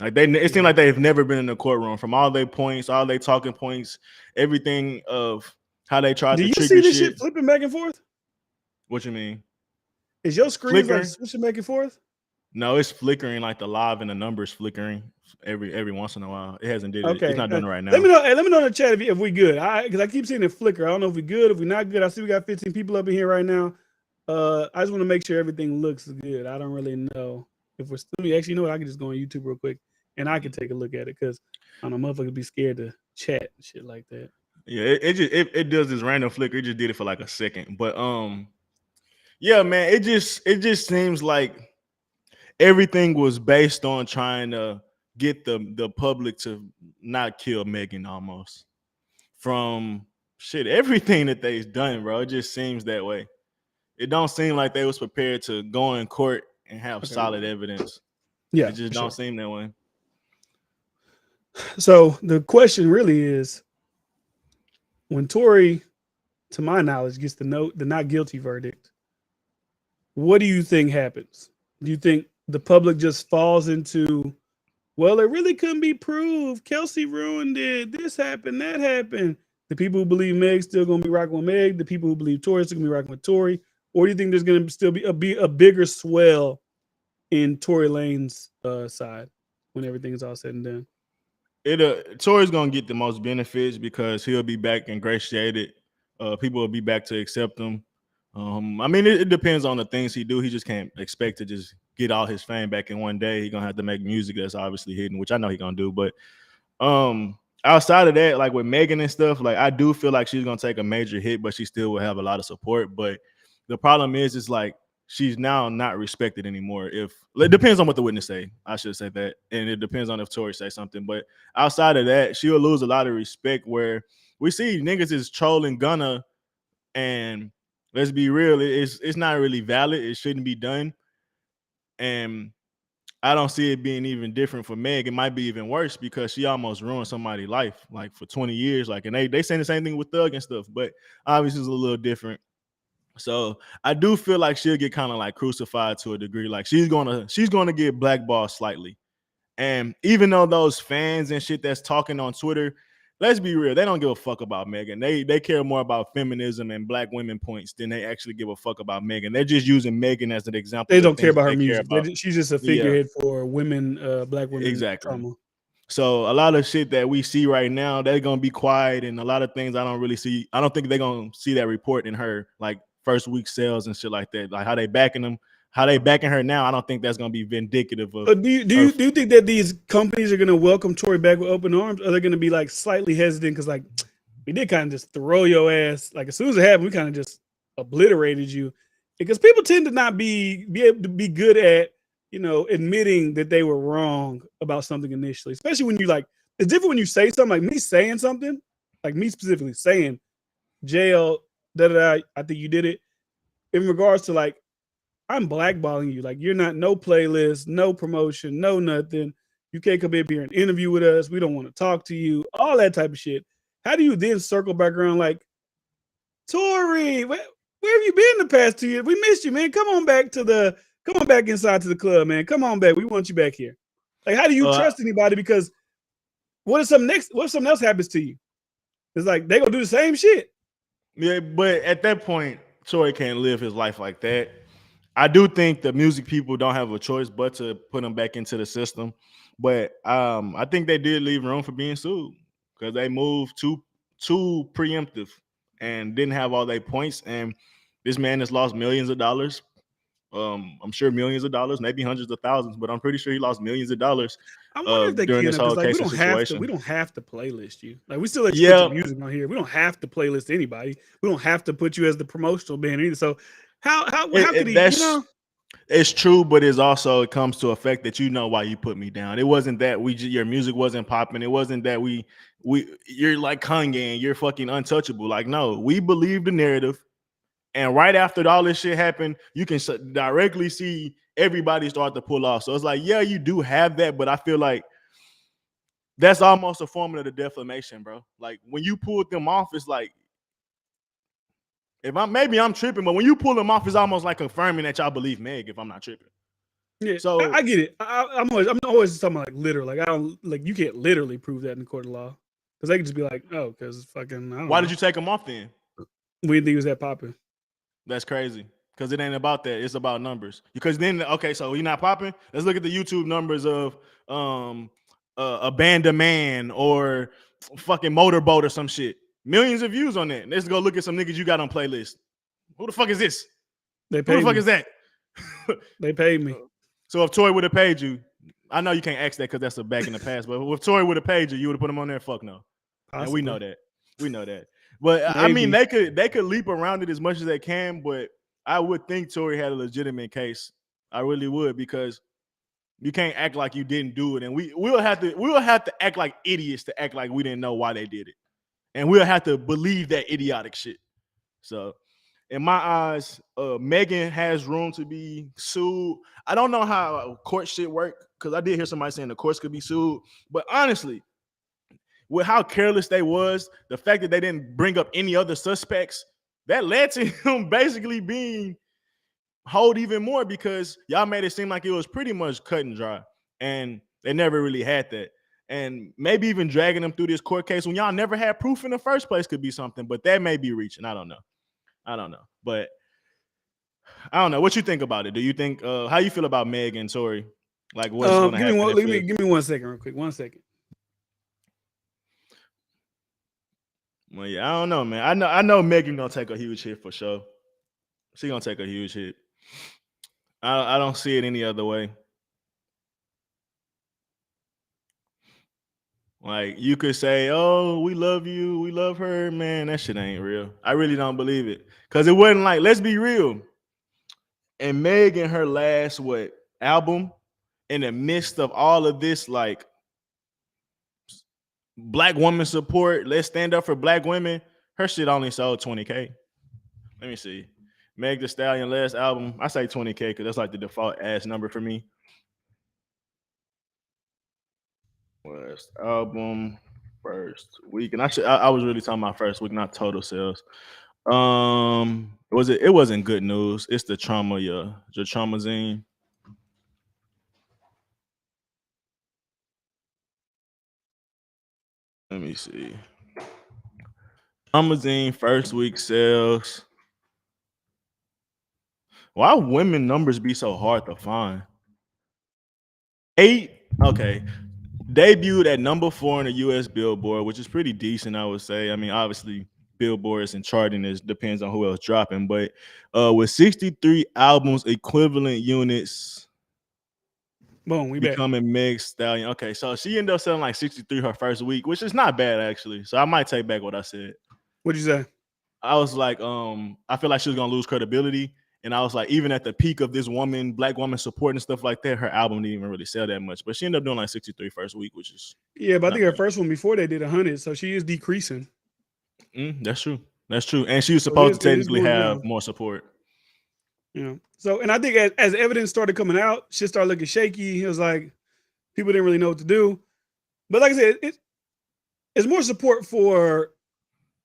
Like it seems like they've never been in the courtroom. From all their points, all their talking points, everything of how they tried to trigger shit. Do you see this shit flipping back and forth? What you mean? Is your screen like switching back and forth? No, it's flickering like the live and the numbers flickering every once in a while. It hasn't did it. Okay. It's not doing it right now. Let me know. Let me know in the chat if we good. Because I keep seeing it flicker. I don't know if we good, if we not good. I see we got 15 people up in here right now. I just want to make sure everything looks good. I don't really know if we're still. Actually, you know what? I can just go on YouTube real quick and I can take a look at it because I don't know, motherfuckers be scared to chat and shit like that. Yeah, it does this random flicker. It just did it for like a second, but yeah, man. It just seems like everything was based on trying to get the public to not kill Megan almost. From shit, everything that they've done, bro. It just seems that way. It don't seem like they was prepared to go in court and have solid evidence. Yeah, it just don't seem that way. So the question really is, when Tory, to my knowledge, gets the not guilty verdict, what do you think happens? Do you think the public just falls into, well, it really couldn't be proved. Kelsey ruined it. This happened, that happened. The people who believe Meg's still going to be rocking with Meg. The people who believe Tory's still going to be rocking with Tory. Or do you think there's going to still be a bigger swell in Tory Lane's side when everything is all said and done? Tory's gonna get the most benefits because he'll be back ingratiated. People will be back to accept him. I mean, it depends on the things he do. He just can't expect to just get all his fame back in one day. He's gonna have to make music that's obviously hidden, which I know he's gonna do. But outside of that, like with Megan and stuff, like I do feel like she's gonna take a major hit, but she still will have a lot of support. But the problem is like she's now not respected anymore. If it depends on what the witness say, I should say that, and it depends on if Tory say something. But outside of that, she'll lose a lot of respect. Where we see niggas is trolling Gunna, and let's be real, it's not really valid. It shouldn't be done, and I don't see it being even different for Meg. It might be even worse because she almost ruined somebody's life, like for 20 years. Like, and they saying the same thing with Thug and stuff, but obviously it's a little different. So I do feel like she'll get kind of like crucified to a degree. Like she's gonna get blackballed slightly. And even though those fans and shit that's talking on Twitter, let's be real, they don't give a fuck about Megan. They care more about feminism and black women points than they actually give a fuck about Megan. They're just using Megan as an example. They don't care about her music. She's just a figurehead for women, black women. Exactly. Trauma. So a lot of shit that we see right now, they're gonna be quiet, and a lot of things I don't really see. I don't think they're gonna see that report in her, like first week sales and shit like that. Like how they backing her now. I don't think that's gonna be vindicative of. Do you think that these companies are gonna welcome Tory back with open arms? Or are they gonna be like slightly hesitant because like we did kind of just throw your ass, like as soon as it happened, we kind of just obliterated you, because people tend to not be able to be good at admitting that they were wrong about something initially, especially when you like it's different when you say something like me saying something, like me specifically saying jail, I think you did it. In regards to like, I'm blackballing you. Like you're not no playlist, no promotion, no nothing. You can't come in here and interview with us. We don't want to talk to you. All that type of shit. How do you then circle back around like, Tory, where have you been the past 2 years? We missed you, man. Come on back inside to the club, man. Come on back. We want you back here. Like, how do you trust anybody? Because what if something else happens to you? It's like they gonna do the same shit. Yeah, but at that point, Tory can't live his life like that. I do think the music people don't have a choice but to put him back into the system. But I think they did leave room for being sued because they moved too preemptive and didn't have all their points. And this man has lost millions of dollars. I'm sure millions of dollars, maybe hundreds of thousands, but I'm pretty sure he lost millions of dollars. I wonder if they During can, this because whole like case and situation. we don't have to playlist you. Like we still let you put your music on here. We don't have to playlist anybody. We don't have to put you as the promotional band either. So how could he? It's true, but it's also it comes to a fact that you know why you put me down. It wasn't that your music wasn't popping. It wasn't that you're like Kanye and you're fucking untouchable. Like no, we believe the narrative. And right after all this shit happened, you can directly see everybody start to pull off. So it's like, yeah, you do have that, but I feel like that's almost a form of the defamation, bro. Like when you pulled them off, it's like maybe I'm tripping, but when you pull them off, it's almost like confirming that y'all believe Meg. If I'm not tripping, yeah. So I get it. I'm always talking about like literal. Like I don't like you can't literally prove that in the court of law because they could just be like, oh, because fucking. Why did you take him off then? We didn't think he was that popping. That's crazy because it ain't about that. It's about numbers. Because then, okay, so you're not popping. Let's look at the YouTube numbers of Abandoned Man or fucking Motorboat or some shit. Millions of views on that. Let's go look at some niggas you got on playlist. Who the fuck is this? Who the fuck is that? They paid me. So if Tory would have paid you, I know you can't ask that because that's a back in the past, but if Tory would have paid you, you would have put him on there? Fuck no. Possibly. And we know that. We know that. But maybe. I mean, they could leap around it as much as they can, but I would think Tory had a legitimate case. I really would, because you can't act like you didn't do it, and we'll have to act like idiots to act like we didn't know why they did it, and we'll have to believe that idiotic shit. So, in my eyes, Megan has room to be sued. I don't know how court shit work because I did hear somebody saying the courts could be sued, but honestly, with how careless they was, the fact that they didn't bring up any other suspects, that led to him basically being hold even more because y'all made it seem like it was pretty much cut and dry, and they never really had that. And maybe even dragging them through this court case when y'all never had proof in the first place could be something, but that may be reaching. I don't know. But I don't know. What you think about it? Do you think how you feel about Meg and Tory? Like what's going to happen? Give me 1 second real quick. 1 second. Well, yeah, I don't know, man. I know Megan gonna take a huge hit for sure. She gonna take a huge hit. I don't see it any other way. Like you could say, "Oh, we love you, we love her," man. That shit ain't real. I really don't believe it because it wasn't like. Let's be real. And Meg in her last album, in the midst of all of this, like black woman support, let's stand up for black women. Her shit only sold 20K. Let me see. Meg Thee Stallion last album, I say 20K because that's like the default ass number for me. Last album, first week, and I was really talking about first week, not total sales. It wasn't Good News. It's the Trauma, the Trauma Zine. Let me see. Trauma Zine first week sales. Why women numbers be so hard to find? 8. Okay. Debuted at number 4 in the US Billboard, which is pretty decent, I would say. I mean, obviously, Billboards and charting depends on who else dropping, but with 63 albums equivalent units. Boom, we becoming Meg Stallion. Okay, so she ended up selling like 63 her first week, which is not bad actually. So I might take back what I said. What'd you say? I was like, I feel like she was gonna lose credibility, And I was like, even at the peak of this black woman support and stuff like that, her album didn't even really sell that much. But she ended up doing like 63 first week, which is Yeah, but I think her bad. first one before they did 100, so she is decreasing. That's true. That's true. And she was So supposed to it is technically going have down. more support. So, and I think as evidence started coming out, shit started looking shaky. It was like people didn't really know what to do. But like I said, it's more support for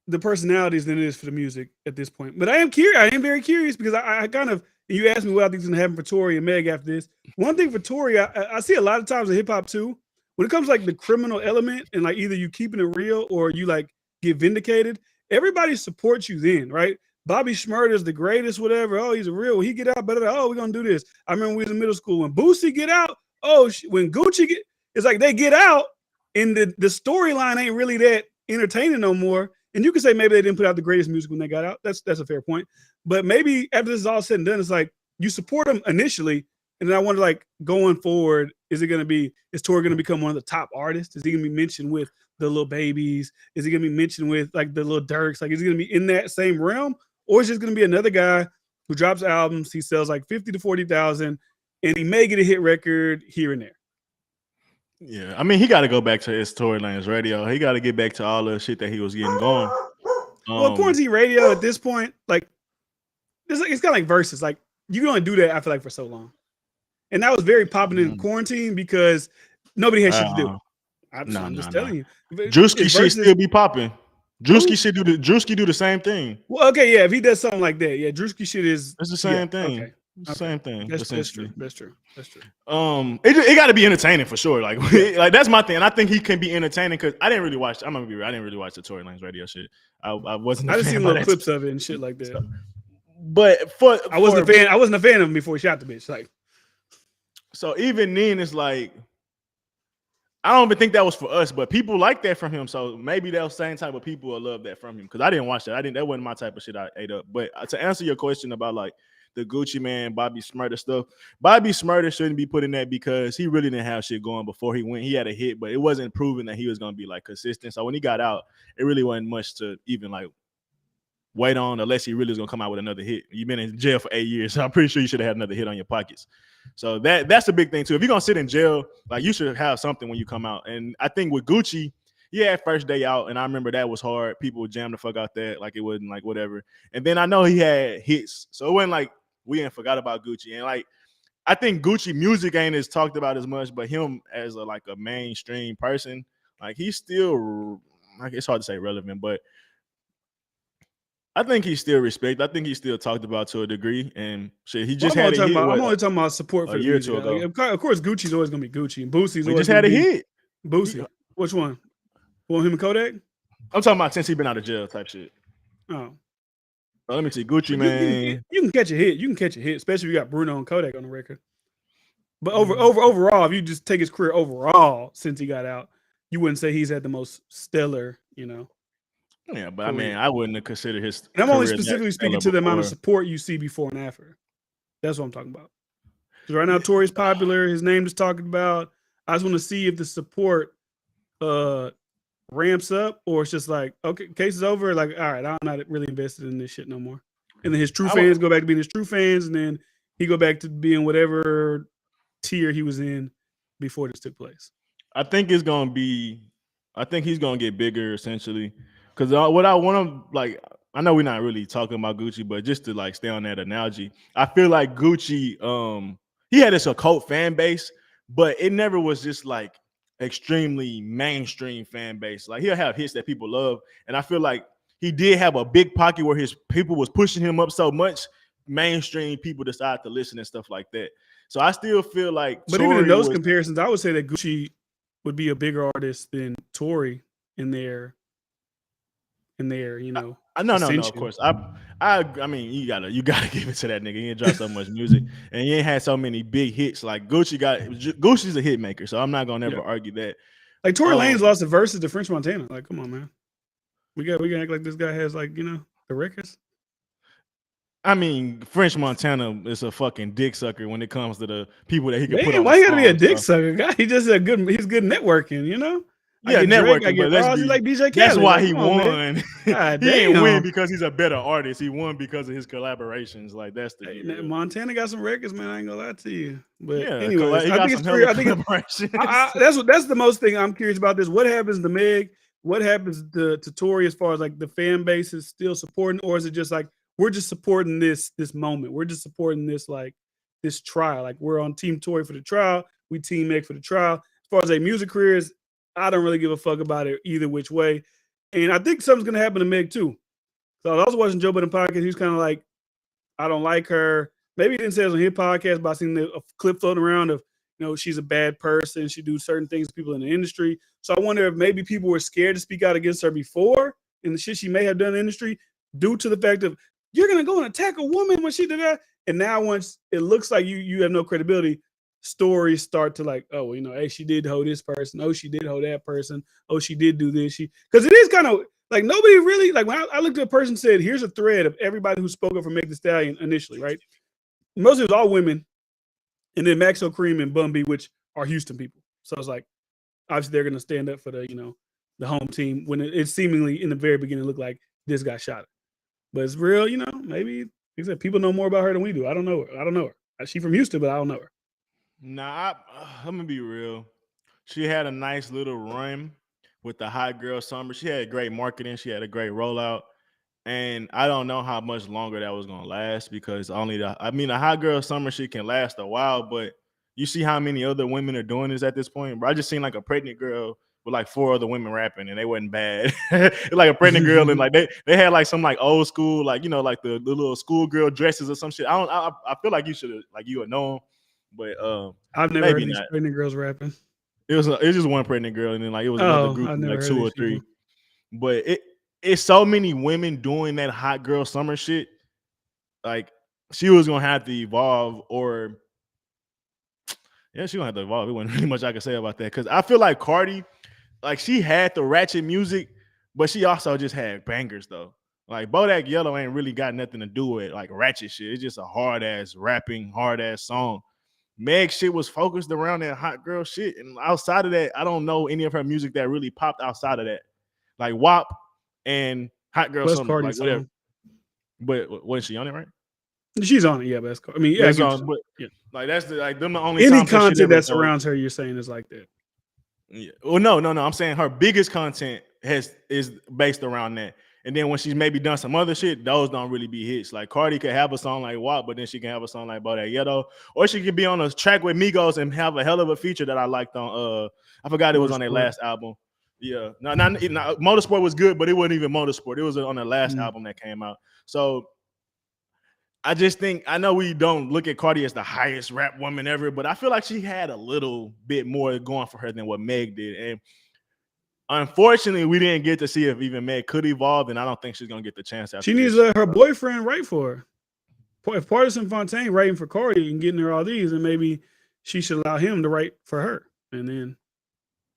the personalities than it is for the music at this point. But I am curious. I am very curious because I kind of, you asked me what I think is going to happen for Tory and Meg after this. One thing for Tory, I see a lot of times in hip hop too, when it comes to like the criminal element and like either you keeping it real or you like get vindicated, everybody supports you then, right? Bobby Shmurda's the greatest, whatever. Oh, he's a real. When he get out, better. Oh, we're gonna do this. I remember we was in middle school when Boosie get out. Oh, when Gucci get, it's like they get out, and the storyline ain't really that entertaining no more. And you can say maybe they didn't put out the greatest music when they got out. That's a fair point. But maybe after this is all said and done, it's like you support them initially, and then I wonder, like, going forward, is Tory gonna become one of the top artists? Is he gonna be mentioned with the Lil Babies? Is he gonna be mentioned with like the Lil Durks? Like, is he gonna be in that same realm? Or is just going to be another guy who drops albums, he sells like 50 to 40,000, and he may get a hit record here and there. Yeah, I mean, he got to go back to his Tory Lanez radio. He got to get back to all the shit that he was getting going. Well, quarantine radio at this point, like, it's kind of like Versus. Like, you can only do that, I feel like, for so long. And that was very popular in quarantine because nobody had shit to do. I'm just telling you. Drewski shit still be popping. Drewski do the same thing. Well, okay, yeah, if he does something like that, yeah, Drewski shit is it's the same thing. Okay. Same thing. That's true. It got to be entertaining for sure. Like, like that's my thing. And I think he can be entertaining because I didn't really watch. I'm gonna be real. I didn't really watch the Tory Lanez radio shit. I wasn't. I just seen little clips of it and shit like that. So, but I wasn't a fan of him before he shot the bitch. Like, so even then, it's like, I don't even think that was for us, but people like that from him. So maybe those same type of people will love that from him. Because I didn't watch that. That wasn't my type of shit I ate up. But to answer your question about like the Gucci Man, Bobby Shmurda stuff, Bobby Shmurda shouldn't be put in that because he really didn't have shit going before he went. He had a hit, but it wasn't proven that he was going to be like consistent. So when he got out, it really wasn't much to even like wait on unless he really was going to come out with another hit. You've been in jail for 8 years, so I'm pretty sure you should have had another hit on your pockets. So that's a big thing too. If you're gonna sit in jail, like you should have something when you come out. And I think with Gucci, he had first day out, and I remember that was hard. People would jam the fuck out that, like it wasn't like whatever. And then I know he had hits, so it wasn't like we ain't forgot about Gucci. And like I think Gucci music ain't as talked about as much, but him as a mainstream person, like he's still, like, it's hard to say relevant, but I think he's still respected. I think he's still talked about to a degree, and shit. He just had a hit. I'm only talking about support for a year or two ago. Like, of course, Gucci's always gonna be Gucci, and Boosie's always just had a hit. Boosie, which one? Well, him and Kodak. I'm talking about since he been out of jail type shit. Oh, let me see, Gucci man. You can catch a hit. You can catch a hit, especially if you got Bruno and Kodak on the record. But overall, if you just take his career overall since he got out, you wouldn't say he's had the most stellar, Yeah, but I mean, I wouldn't have considered his. And I'm only specifically speaking to the amount of support you see before and after. That's what I'm talking about. Because right now, Tory's popular. His name is talking about. I just want to see if the support ramps up, or it's just like, okay, case is over. Like, all right, I'm not really invested in this shit no more. And then his true fans go back to being his true fans, and then he go back to being whatever tier he was in before this took place. I think he's gonna get bigger essentially. Because what I want to, like, I know we're not really talking about Gucci, but just to like stay on that analogy, I feel like Gucci, he had this occult fan base, but it never was just like extremely mainstream fan base. Like he'll have hits that people love, and I feel like he did have a big pocket where his people was pushing him up so much, mainstream people decided to listen and stuff like that. So I still feel like, but even in those comparisons, I would say that Gucci would be a bigger artist than Tory in their, No, of course. I mean, you gotta give it to that nigga. He ain't dropped so much music, and he ain't had so many big hits. Like Gucci's a hit maker, so I'm not gonna ever argue that. Like Tory Lanez lost the verses to French Montana. Like, come on, man. We got act like this guy has the records. I mean, French Montana is a fucking dick sucker when it comes to the people that he can put on. Why you gotta be a dick sucker? Guy, he's good networking, I Yeah, get Drake, I networking, get but let's Ross, you be. like DJ That's Khaled. why Like, he come on, man. won. God He didn't win damn. because he's a better artist. He won because of his collaborations. Like that's the Hey, deal. Montana got some records, man. I ain't gonna lie to you. But Yeah, anyways, he I got think some it's hella clear. I think collaborations. that's the most thing I'm curious about. This what happens to Meg? What happens to Tory as far as like the fan base is still supporting, or is it just like we're just supporting this moment? We're just supporting this like this trial. Like we're on Team Tory for the trial, we Team Meg for the trial. As far as a music careers, I don't really give a fuck about it either which way. And I think something's gonna happen to Meg too. So I was watching Joe Budden podcast. He was kind of like, I don't like her. Maybe he didn't say it on his podcast, but I seen a clip floating around of, she's a bad person. She do certain things to people in the industry. So I wonder if maybe people were scared to speak out against her before and the shit she may have done in the industry due to the fact of you're gonna go and attack a woman when she did that. And now once it looks like you have no credibility, stories start to like, oh, hey, she did hold this person. Oh, she did hold that person. Oh, she did do this. Because it is kind of like nobody really like when I looked at a person said, here's a thread of everybody who spoke up for Meg Thee Stallion initially, right? Most of it was all women, and then Maxo Cream and Bun B, which are Houston people. So it's like obviously they're gonna stand up for the home team when it seemingly in the very beginning looked like this guy shot her. But it's real, maybe like I said, people know more about her than we do. I don't know her. She from Houston, but I don't know her. Nah, I'm gonna be real. She had a nice little run with the Hot Girl Summer. She had great marketing. She had a great rollout. And I don't know how much longer that was gonna last because the Hot Girl Summer shit can last a while, but you see how many other women are doing this at this point. Bro, I just seen like a pregnant girl with like 4 other women rapping and they wasn't bad. Like a pregnant girl and like they had like some like old school, like like the little schoolgirl dresses or some shit. I feel like you would know them, but I've never heard maybe these not. pregnant girls rapping. It was just one pregnant girl, and then like it was another group I've of never like heard 2 or these 3. people. But it's so many women doing that Hot Girl Summer shit. Like she was gonna have to evolve, or yeah, she gonna have to evolve. It wasn't really much I could say about that because I feel like Cardi, like she had the ratchet music, but she also just had bangers though. Like Bodak Yellow ain't really got nothing to do with like ratchet shit. It's just a hard ass rapping, hard ass song. Meg shit was focused around that hot girl shit, and outside of that, I don't know any of her music that really popped outside of that. Like WAP and Hot Girl What's Summer, Cardi's like whatever. song? But wasn't she on it, right? She's on it, yeah. But that's I mean, yeah, I That's get on, but yeah. like that's them the only Any times her shit content ever that goes. surrounds her, you're saying is like that. Yeah. Well, no. I'm saying her biggest content is based around that. And then when she's maybe done some other shit, those don't really be hits. Like Cardi could have a song like WAP, but then she can have a song like Bodak Yellow, or she could be on a track with Migos and have a hell of a feature that I liked on. I forgot it was on their last album. Yeah, not Motorsport was good, but it wasn't even Motorsport. It was on their last album that came out. So I just think I know we don't look at Cardi as the highest rap woman ever, but I feel like she had a little bit more going for her than what Meg did, and unfortunately, we didn't get to see if even Meg could evolve, and I don't think she's gonna get the chance after She needs this. her boyfriend write for her. If Partisan Fontaine writing for Cardi and getting her all these, then maybe she should allow him to write for her, and then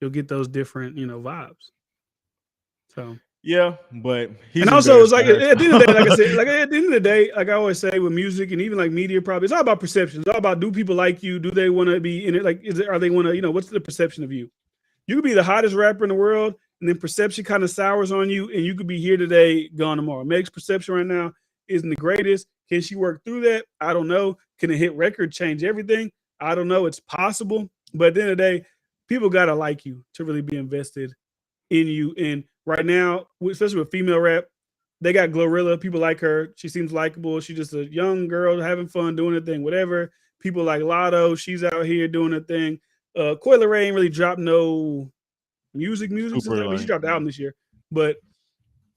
you'll get those different, vibes. So yeah, but and also it's like at the end of the day, like I said, like at the end of the day, like I always say with music and even like media, probably it's all about perception. It's all about do people like you? Do they want to be in it? Like, are they want to? What's the perception of you? You could be the hottest rapper in the world, and then perception kind of sours on you, and you could be here today, gone tomorrow. Meg's perception right now isn't the greatest. Can she work through that? I don't know. Can a hit record change everything? I don't know. It's possible. But at the end of the day, people got to like you to really be invested in you. And right now, especially with female rap, they got Glorilla. People like her. She seems likable. She's just a young girl having fun, doing her thing, whatever. People like Lotto. She's out here doing her thing. Coi Leray ain't really dropped no music since. I mean, she dropped the album this year, but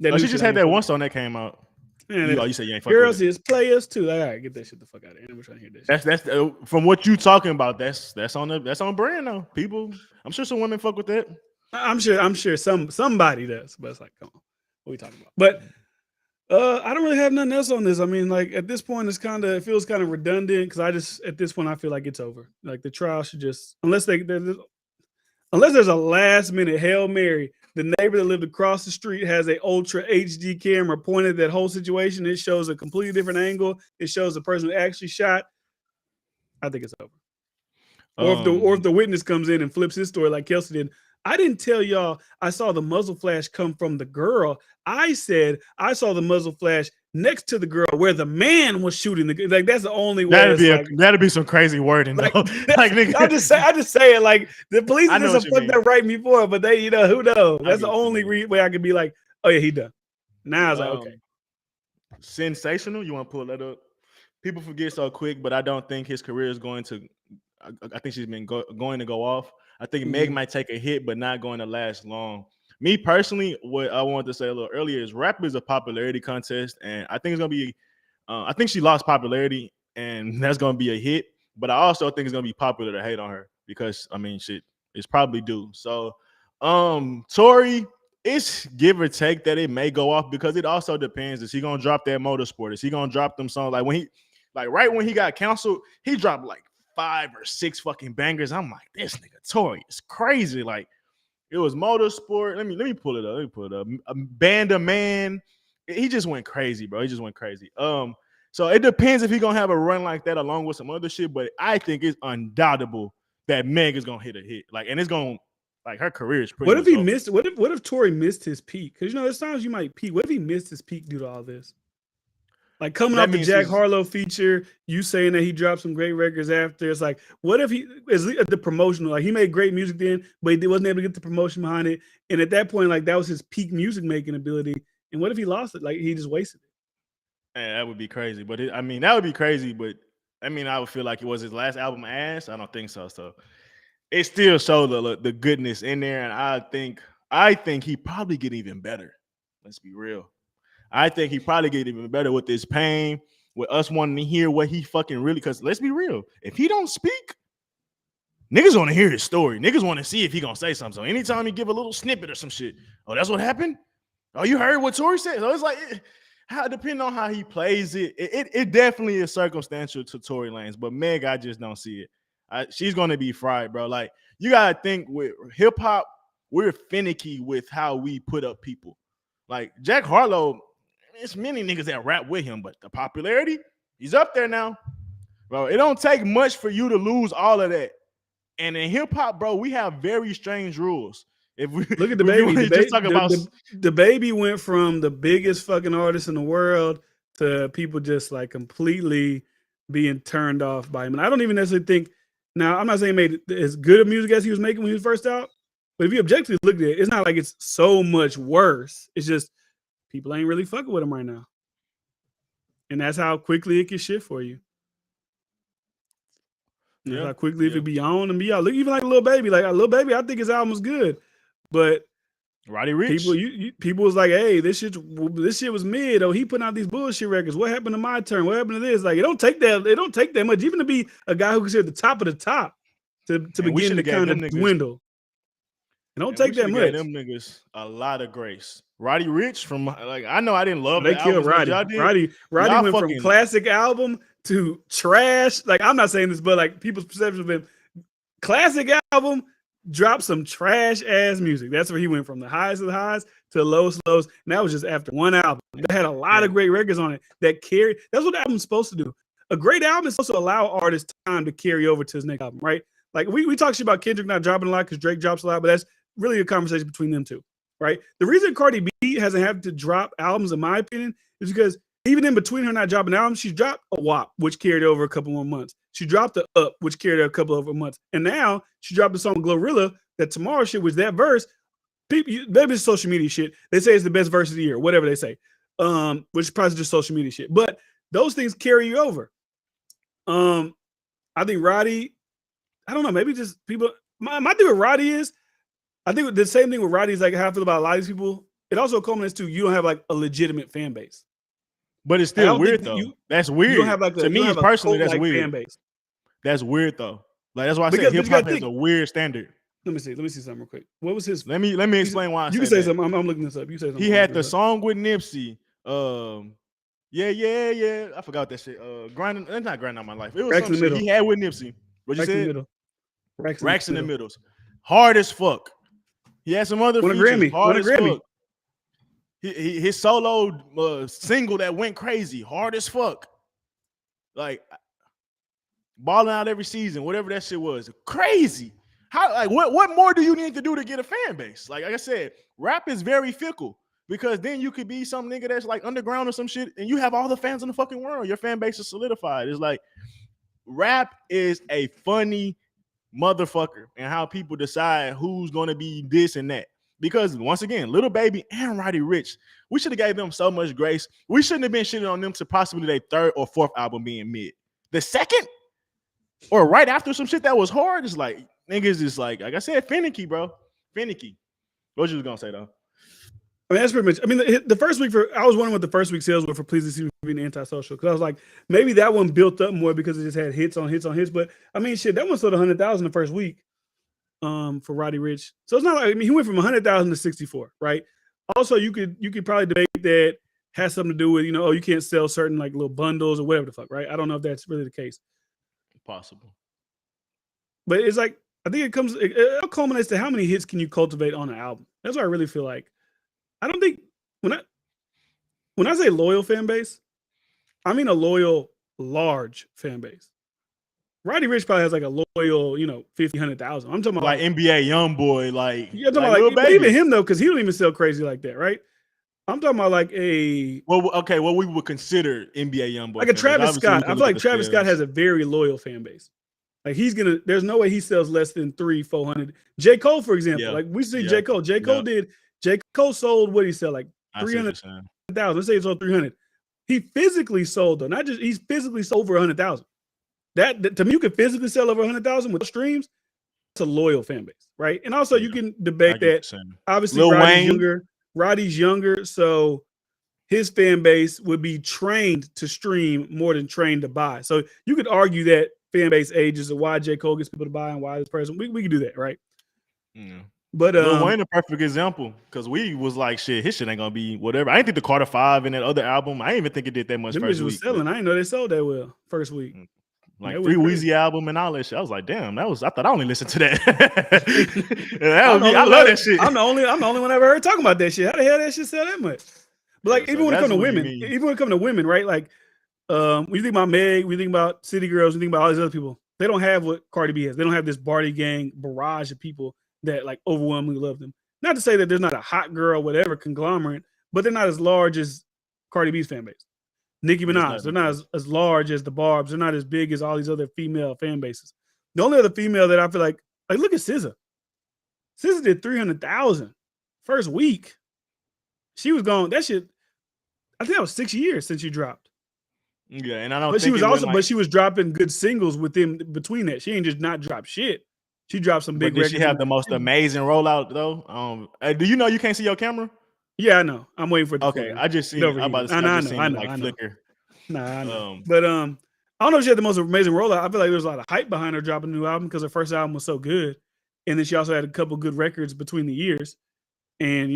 she just had that one song that came out. Man, you said you ain't fuck girls with it. is players too. Like, all right, get that shit the fuck out of here. We're trying to hear this. That's from what you talking about. That's on brand though. People, I'm sure some women fuck with that. I'm sure somebody does, but it's like, come on, what are we talking about? But I don't really have nothing else on this. I mean, like at this point, it feels kind of redundant because at this point I feel like it's over. Like the trial should just unless there's a last minute Hail Mary. The neighbor that lived across the street has a ultra HD camera pointed at that whole situation. It shows a completely different angle. It shows the person who actually shot. I think it's over. Or if the witness comes in and flips his story like Kelsey did, I didn't tell y'all I saw the muzzle flash come from the girl. I said I saw the muzzle flash next to the girl where the man was shooting the. Like that's the only way. That'd be some crazy wording though. Like nigga, I just say it like the police I did know some what you fucked mean. up right before, but they, who knows? I That's get the what you only mean. way I could be like, oh yeah, he done. Now I was like, okay. Sensational. You want to pull that up? People forget so quick, but I don't think his career is going to. I think she's been going to go off. I think Meg might take a hit, but not going to last long. Me personally, what I wanted to say a little earlier is rap is a popularity contest, and I think it's gonna be. I think she lost popularity, and that's gonna be a hit. But I also think it's gonna be popular to hate on her because I mean, shit, it's probably due. So, Tory, it's give or take that it may go off because it also depends. Is he gonna drop that motorsport? Is he gonna drop them songs right when he got canceled? He dropped like 5 or 6 fucking bangers. I'm like, this nigga Tory is crazy. Like it was motorsport. Let me pull it up. Let me pull it up. A Band of Man. He just went crazy, bro. He just went crazy. So it depends if he gonna have a run like that along with some other shit. But I think it's undoubtable that Meg is gonna hit a hit. Like, and it's gonna like her career is pretty. What if he over. missed? What if Tory missed his peak? Because there's times you might peak. What if he missed his peak due to all this? Like coming That off the means Jack Harlow feature, you saying that he dropped some great records after. It's like, what if he is the promotional? Like he made great music then, but he wasn't able to get the promotion behind it. And at that point, like that was his peak music making ability. And what if he lost it? Like he just wasted it. Man, that would be crazy. But that would be crazy. But I mean, I would feel like it was his last album ass. I don't think so. So it still showed the goodness in there, and I think he probably get even better. Let's be real. I think he probably get even better with this pain, with us wanting to hear what he fucking really. Because let's be real, if he don't speak, niggas want to hear his story. Niggas want to see if he gonna say something. So anytime he give a little snippet or some shit, oh, that's what happened. Oh, you heard what Tory said. So it's like, depending on how he plays it, it definitely is circumstantial to Tory Lanez. But Meg, I just don't see it. She's gonna be fried, bro. Like you gotta think with hip hop, we're finicky with how we put up people. Like Jack Harlow. It's many niggas that rap with him, but the popularity, he's up there now. Bro, it don't take much for you to lose all of that. And in hip hop, bro, we have very strange rules. If we look at the baby, just talk about the baby went from the biggest fucking artist in the world to people just like completely being turned off by him. And I don't even necessarily think now. I'm not saying he made as good of music as he was making when he was first out, but if you objectively look at it, it's not like it's so much worse. It's just people ain't really fucking with him right now. And that's how quickly it can shift for you. That's how quickly if it be on and be out. Look, even like Lil Baby. Like Lil Baby, I think his album was good. But Roddy Ricch. People was like, hey, this shit was mid. Oh, he putting out these bullshit records. What happened to My Turn? What happened to this? Like, it don't take that much, even to be a guy who considered the top of the top to begin to kind of dwindle. It don't take that much. Them niggas a lot of grace. Roddy Ricch from like I know I didn't love they killed Roddy. Roddy went from classic album to trash. Like I'm not saying this, but like people's perception of him, classic album, dropped some trash ass music. That's where he went from the highs of the highs to the lowest lows. And that was just after one album. That had a lot of great records on it that carried. That's what the album's supposed to do. A great album is supposed to allow artists time to carry over to his next album, right? Like we talk shit about Kendrick not dropping a lot because Drake drops a lot, but that's really a conversation between them two, right? The reason Cardi B hasn't had to drop albums, in my opinion, is because even in between her not dropping albums, she dropped a WAP, which carried over a couple more months. She dropped the Up, which carried over a couple of months. And now she dropped the song Glorilla, that Tomorrow shit was that verse. People, maybe it's social media shit. They say it's the best verse of the year, whatever they say, which is probably just social media shit. But those things carry you over. I think Roddy, I don't know, maybe just people. My thing with Roddy is, I think the same thing with Roddy is like how I feel about a lot of these people. It also culminates to you don't have like a legitimate fan base. But it's still weird though. That's weird. You don't have like to me personally, that's weird. Fan base. That's weird though. Like that's why I said hip hop has a weird standard. Let me see something real quick. What was his? Let me explain why. You can say something. I'm looking this up. You say something. He had the song with Nipsey. Yeah. I forgot that shit. Grinding. It's not grinding on my life. It was some shit he had with Nipsey. What you said? Racks in the middles. Hard as fuck. He had some other features. Hard as fuck. His solo single that went crazy. Hard as fuck. Like balling out every season, whatever that shit was. Crazy. How like what more do you need to do to get a fan base? Like I said, rap is very fickle because then you could be some nigga that's like underground or some shit, and you have all the fans in the fucking world. Your fan base is solidified. It's like rap is a funny motherfucker, and how people decide who's gonna be this and that. Because once again, Little Baby and Roddy Ricch, we should have gave them so much grace. We shouldn't have been shitting on them to possibly their third or fourth album being mid. The second or right after some shit that was hard, it's like niggas is like I said, finicky, bro. Finicky. What you was gonna say though? I mean, that's pretty much. I mean, the first week I was wondering what the first week sales were for Please Excuse Me being Antisocial, because I was like, maybe that one built up more because it just had hits on hits on hits. But I mean, shit, that one sold 100,000 the first week, for Roddy Ricch. So it's not like, I mean, he went from 100,000 to 64, right? Also, you could probably debate that has something to do with, oh, you can't sell certain like little bundles or whatever the fuck, right? I don't know if that's really the case. Possible. But it's like, I think it culminates to how many hits can you cultivate on an album. That's what I really feel like. I don't think when I say loyal fan base, I mean a loyal, large fan base. Roddy Ricch probably has like a loyal, 50, 100,000. I'm talking about like NBA YoungBoy, like yeah, I'm talking about like even him though, because he don't even sell crazy like that, right? I'm talking about like what we would consider NBA YoungBoy, like a Travis Scott. I feel like Travis Scott has a very loyal fan base. Like there's no way he sells less than 300-400. J. Cole, for example, like we see J. Cole. J. Cole sold, what did he sell? Like 300,000. Let's say he sold 300. He physically sold though, he's physically sold over 100,000. That to me, you can physically sell over 100,000 with streams. It's a loyal fan base, right? And also you can debate that. Obviously, Roddy's younger, so his fan base would be trained to stream more than trained to buy. So you could argue that fan base ages of why J. Cole gets people to buy and why this person. We could do that, right? Yeah. But Lil Wayne a perfect example, because we was like, shit, his shit ain't gonna be whatever. I didn't think the Carter 5 and that other album, I didn't even think it did that much. First week was selling. I didn't know they sold that well first week. Like Free Weezy album and all that shit. I was like, damn, I thought I only listened to that. I love that shit. I'm the only one I ever heard talking about that shit. How the hell that shit sell that much? But like, even when it comes to women, right? Like, when you think about Meg, we think about City Girls, we think about all these other people. They don't have what Cardi B has. They don't have this Barty Gang barrage of people that like overwhelmingly love them. Not to say that there's not a hot girl, whatever conglomerate, but they're not as large as Cardi B's fan base. Nicki Minaj, they're not as large as the Barbs. They're not as big as all these other female fan bases. The only other female that I feel like look at SZA. SZA did 300,000 first week. She was gone. That shit, I think that was 6 years since she dropped. Yeah, and I don't. But she was also, but she was dropping good singles between that. She ain't just not drop shit. She dropped some big records. Did she have the most amazing rollout though? Do you know you can't see your camera? Yeah, I know. I'm waiting for it to okay. I just seen it. I'm about to say, I know. Flicker. Nah, I know. But I don't know if she had the most amazing rollout. I feel like there was a lot of hype behind her dropping a new album because her first album was so good. And then she also had a couple good records between the years. And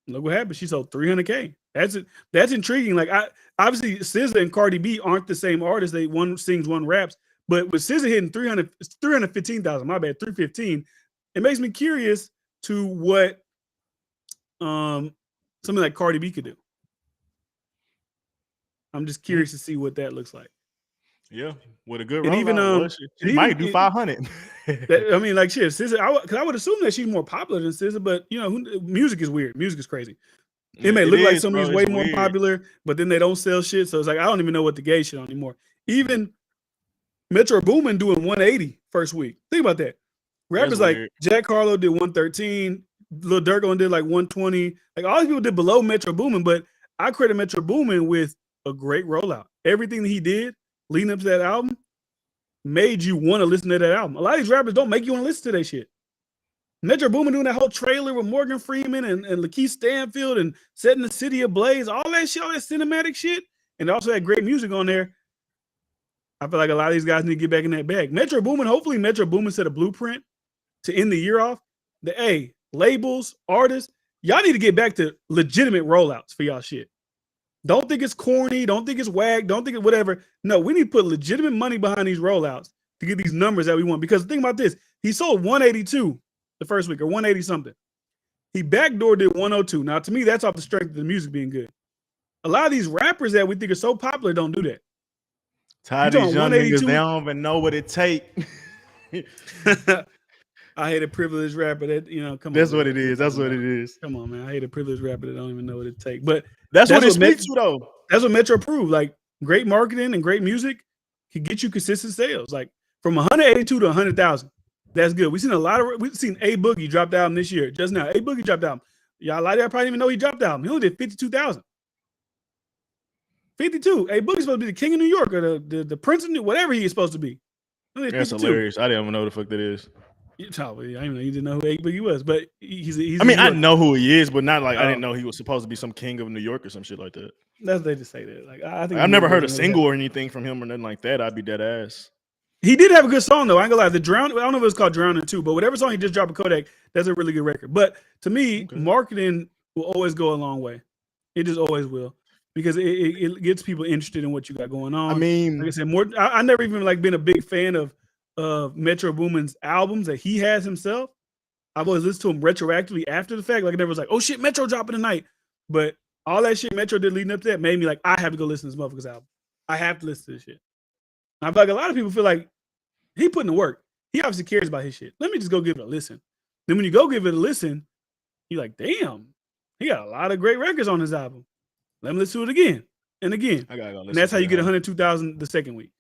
look what happened. She sold 300K. That's intriguing. Like obviously SZA and Cardi B aren't the same artists. One sings, one raps. But with SZA hitting 315,000, my bad, 315, it makes me curious to what something like Cardi B could do. I'm just curious to see what that looks like. Yeah, with a good rollout, she might do 500. I mean, like shit, SZA. Because I would assume that she's more popular than SZA, but music is weird. Music is crazy. It may look like somebody's way more popular, but then they don't sell shit. So it's like I don't even know what to gauge shit on anymore. Even Metro Boomin doing 180 first week. Think about that. Rappers like Jack Harlow did 113. Lil Durk did like 120. Like all these people did below Metro Boomin, but I credit Metro Boomin with a great rollout. Everything that he did leading up to that album made you want to listen to that album. A lot of these rappers don't make you want to listen to that shit. Metro Boomin doing that whole trailer with Morgan Freeman and Lakeith Stanfield and setting the city ablaze, all that shit, all that cinematic shit, and also had great music on there. I feel like a lot of these guys need to get back in that bag. Hopefully Metro Boomin set a blueprint to end the year off. Labels, artists, y'all need to get back to legitimate rollouts for y'all shit. Don't think it's corny. Don't think it's whack. Don't think it's whatever. No, we need to put legitimate money behind these rollouts to get these numbers that we want. Because think about this. He sold 182 the first week or 180 something. He backdoor did 102. Now, to me, that's off the strength of the music being good. A lot of these rappers that we think are so popular don't do that. Tired of these young niggas, they don't even know what it takes. I hate a privileged rapper that come That's on. what it is. That's what it is. Come on, man. I hate a privileged rapper that don't even know what it takes. But That's what it speaks to, though. That's what Metro proved. Like great marketing and great music can get you consistent sales. Like from 182 to 100,000. That's good. We've seen A Boogie dropped album this year. Just now, A Boogie dropped album. Y'all like that? I probably didn't even know he dropped album. He only did 52,000. 52. A Boogie's supposed to be the king of New York or the prince of New, whatever he is supposed to be. That's hilarious. I didn't even know who the fuck that is. I didn't know you didn't know who A Boogie was, but he's. I mean, I know who he is, but not like I didn't know he was supposed to be some king of New York or some shit like that. That's they just say that. Like I think I've never heard a single or anything from him or nothing like that. I'd be dead ass. He did have a good song though. I ain't gonna lie. The Drown. I don't know if it's called Drowning too, but whatever song he just dropped with Kodak, that's a really good record. But to me, marketing will always go a long way. It just always will. Because it gets people interested in what you got going on. I mean, like I said, I never even like been a big fan of Metro Boomin's albums that he has himself. I've always listened to him retroactively after the fact. Like I never was like, oh shit, Metro dropping tonight. But all that shit Metro did leading up to that made me like, I have to go listen to this motherfucker's album. I have to listen to this shit. I feel like a lot of people feel like he putting the work. He obviously cares about his shit. Let me just go give it a listen. Then when you go give it a listen, you're like, damn, he got a lot of great records on his album. Let me listen to it again and again. I gotta go listen. And that's how you get 102,000 the second week.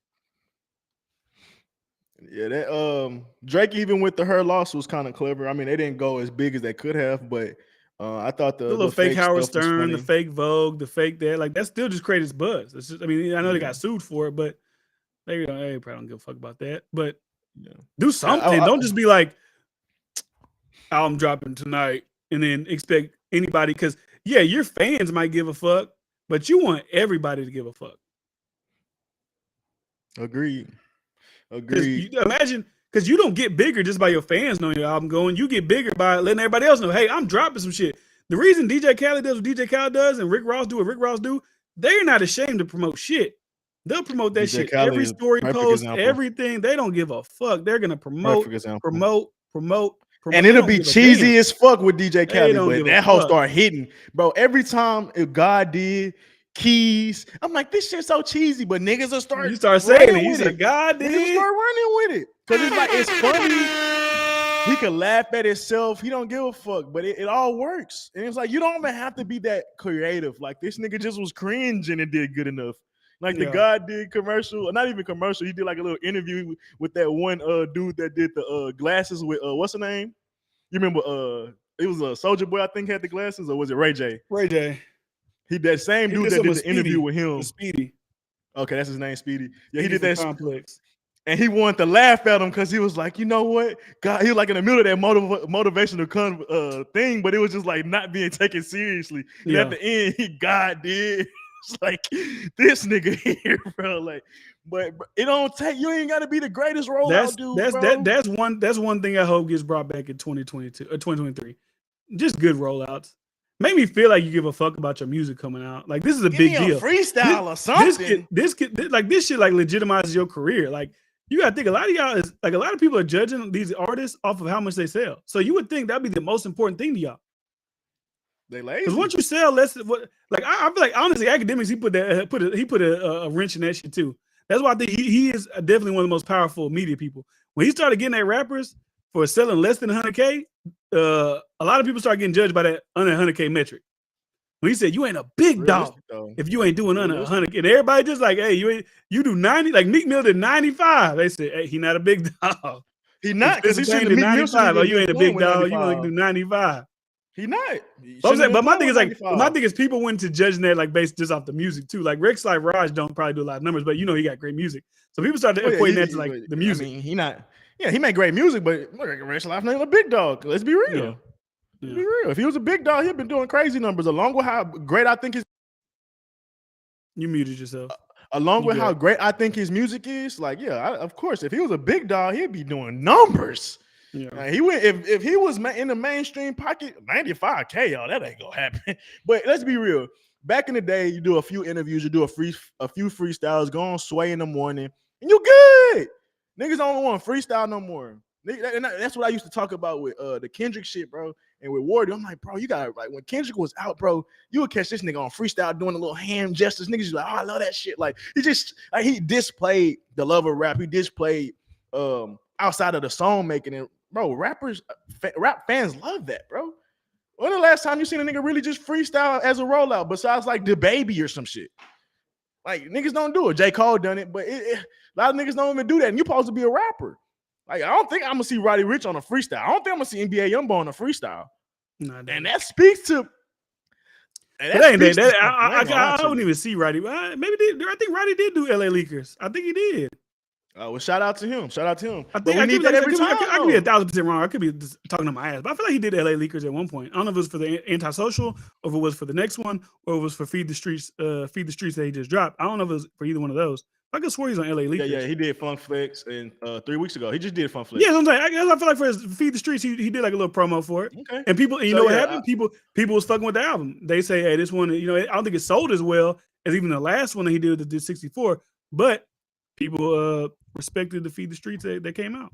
Yeah, that Drake, even with the Her loss, was kind of clever. I mean, they didn't go as big as they could have, but I thought the little fake Howard Stern, the fake Vogue, the fake that, like that still just created buzz. It's just, I mean, I know they got sued for it, but they probably don't give a fuck about that. But do something. Don't just be like, album dropping tonight and then expect anybody, because your fans might give a fuck, but you want everybody to give a fuck. Agreed. Imagine, because you don't get bigger just by your fans knowing your album going. You get bigger by letting everybody else know, hey, I'm dropping some shit. The reason DJ Khaled does what DJ Khaled does and Rick Ross do what Rick Ross do, they're not ashamed to promote shit. They'll promote that DJ shit. Khaled, every story post, everything. They don't give a fuck. They're gonna promote. And it'll be cheesy as fuck with DJ Khaled, but that hoe start hitting, bro. Every time if God did Keys, I'm like, this shit's so cheesy, but niggas will start. You start saying it. You say God did. Niggas start running with it because it's like it's funny. He can laugh at himself. He don't give a fuck, but it all works. And it's like you don't even have to be that creative. Like this nigga just was cringing and did good enough. Like the God did commercial, or not even commercial. He did like a little interview with that one dude that did the glasses with what's the name? You remember it was a Soldier Boy, I think, had the glasses, or was it Ray J? Ray J. He that same dude that did the interview with him. Speedy. Okay, that's his name, Speedy. Yeah, he did that. Complex. And he wanted to laugh at him because he was like, you know what? God, he was like in the middle of that motivational thing, but it was just like not being taken seriously. And at the end, God did. It's like this nigga here, bro. Like, but it don't take. You ain't got to be the greatest rollout dude, bro. That's one thing I hope gets brought back in 2022 or 2023. Just good rollouts. Make me feel like you give a fuck about your music coming out. Like this is a big deal. Freestyle or something. This shit like legitimizes your career. Like you gotta think a lot of y'all is like a lot of people are judging these artists off of how much they sell. So you would think that'd be the most important thing to y'all. They lazy. Because once you sell less, like I feel like honestly, academics he put a wrench in that shit too. That's why I think he is definitely one of the most powerful media people. When he started getting at rappers for selling less than 100K, a lot of people start getting judged by that under 100K metric. When he said you ain't a big dog if you ain't doing under 100K, and everybody just like, hey, you do 90. Like Meek Mill did 95. They said, hey, he not a big dog. He not because he should do 95. Oh, you ain't a big dog. You only do 95. He not. But my thing is like, people went to judging that like based just off the music too. Like Rex like Raj don't probably do a lot of numbers, but you know he got great music. So people started equating that to like the music. I mean, he not. Yeah, he made great music, but Rex Life ain't a big dog. Let's be real. Yeah. Let's be real. If he was a big dog, he'd been doing crazy numbers. Along with how great I think his. You muted yourself. Along with how great I think his music is, like of course, if he was a big dog, he'd be doing numbers. Yeah, he went if he was in the mainstream pocket, 95K, y'all, that ain't gonna happen. But let's be real. Back in the day, you do a few interviews, you do a few freestyles, go on Sway in the morning, and you good. Niggas don't want to freestyle no more. That's what I used to talk about with the Kendrick shit, bro, and with Wardy. I'm like, bro, you got like when Kendrick was out, bro, you would catch this nigga on freestyle doing a little hand gestures. Niggas just like, oh, I love that shit. Like he displayed the love of rap. He displayed outside of the song making, and bro, rap fans love that, bro. When the last time you seen a nigga really just freestyle as a rollout besides like the baby or some shit? Like niggas don't do it. J. Cole done it, but a lot of niggas don't even do that. And you supposed to be a rapper. Like I don't think I'm gonna see Roddy Ricch on a freestyle. I don't think I'm gonna see NBA Youngboy on a freestyle. No, and that speaks to. I wouldn't even see Roddy. Maybe I think Roddy did do LA Leakers. I think he did. Well, shout out to him. Shout out to him. I think I need that every time. I could be 1,000% wrong. I could be just talking to my ass, but I feel like he did LA Leakers at one point. I don't know if it was for the Antisocial, or if it was for the next one, or if it was for Feed the Streets that he just dropped. I don't know if it was for either one of those. I could swear he's on LA Leakers. Yeah, he did Funk Flex, and 3 weeks ago he just did Funk Flex. Yeah, I'm saying, I feel like for his Feed the Streets, he did like a little promo for it. Okay. And people, you know what happened? People was fucking with the album. They say, hey, this one, you know, I don't think it sold as well as even the last one that he did, the 64, but people respected the Feed the Streets that came out.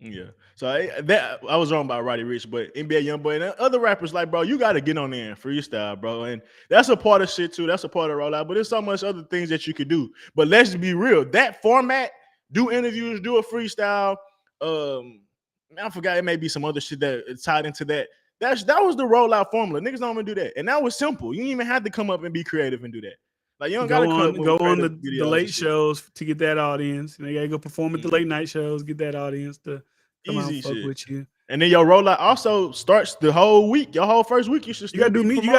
Yeah. So I was wrong about Roddy Ricch, but NBA Youngboy and other rappers, like, bro, you got to get on there and freestyle, bro. And that's a part of shit too. That's a part of rollout, but there's so much other things that you could do. But let's be real. That format, do interviews, do a freestyle. I forgot, it may be some other shit that is tied into that. That was the rollout formula. Niggas don't even do that. And that was simple. You didn't even have to come up and be creative and do that. Like, you don't gotta go on the late shows to get that audience. You gotta go perform at the late night shows, get that audience to come out and fuck with you. And then your rollout also starts the whole week. Your whole first week, you should. You gotta do media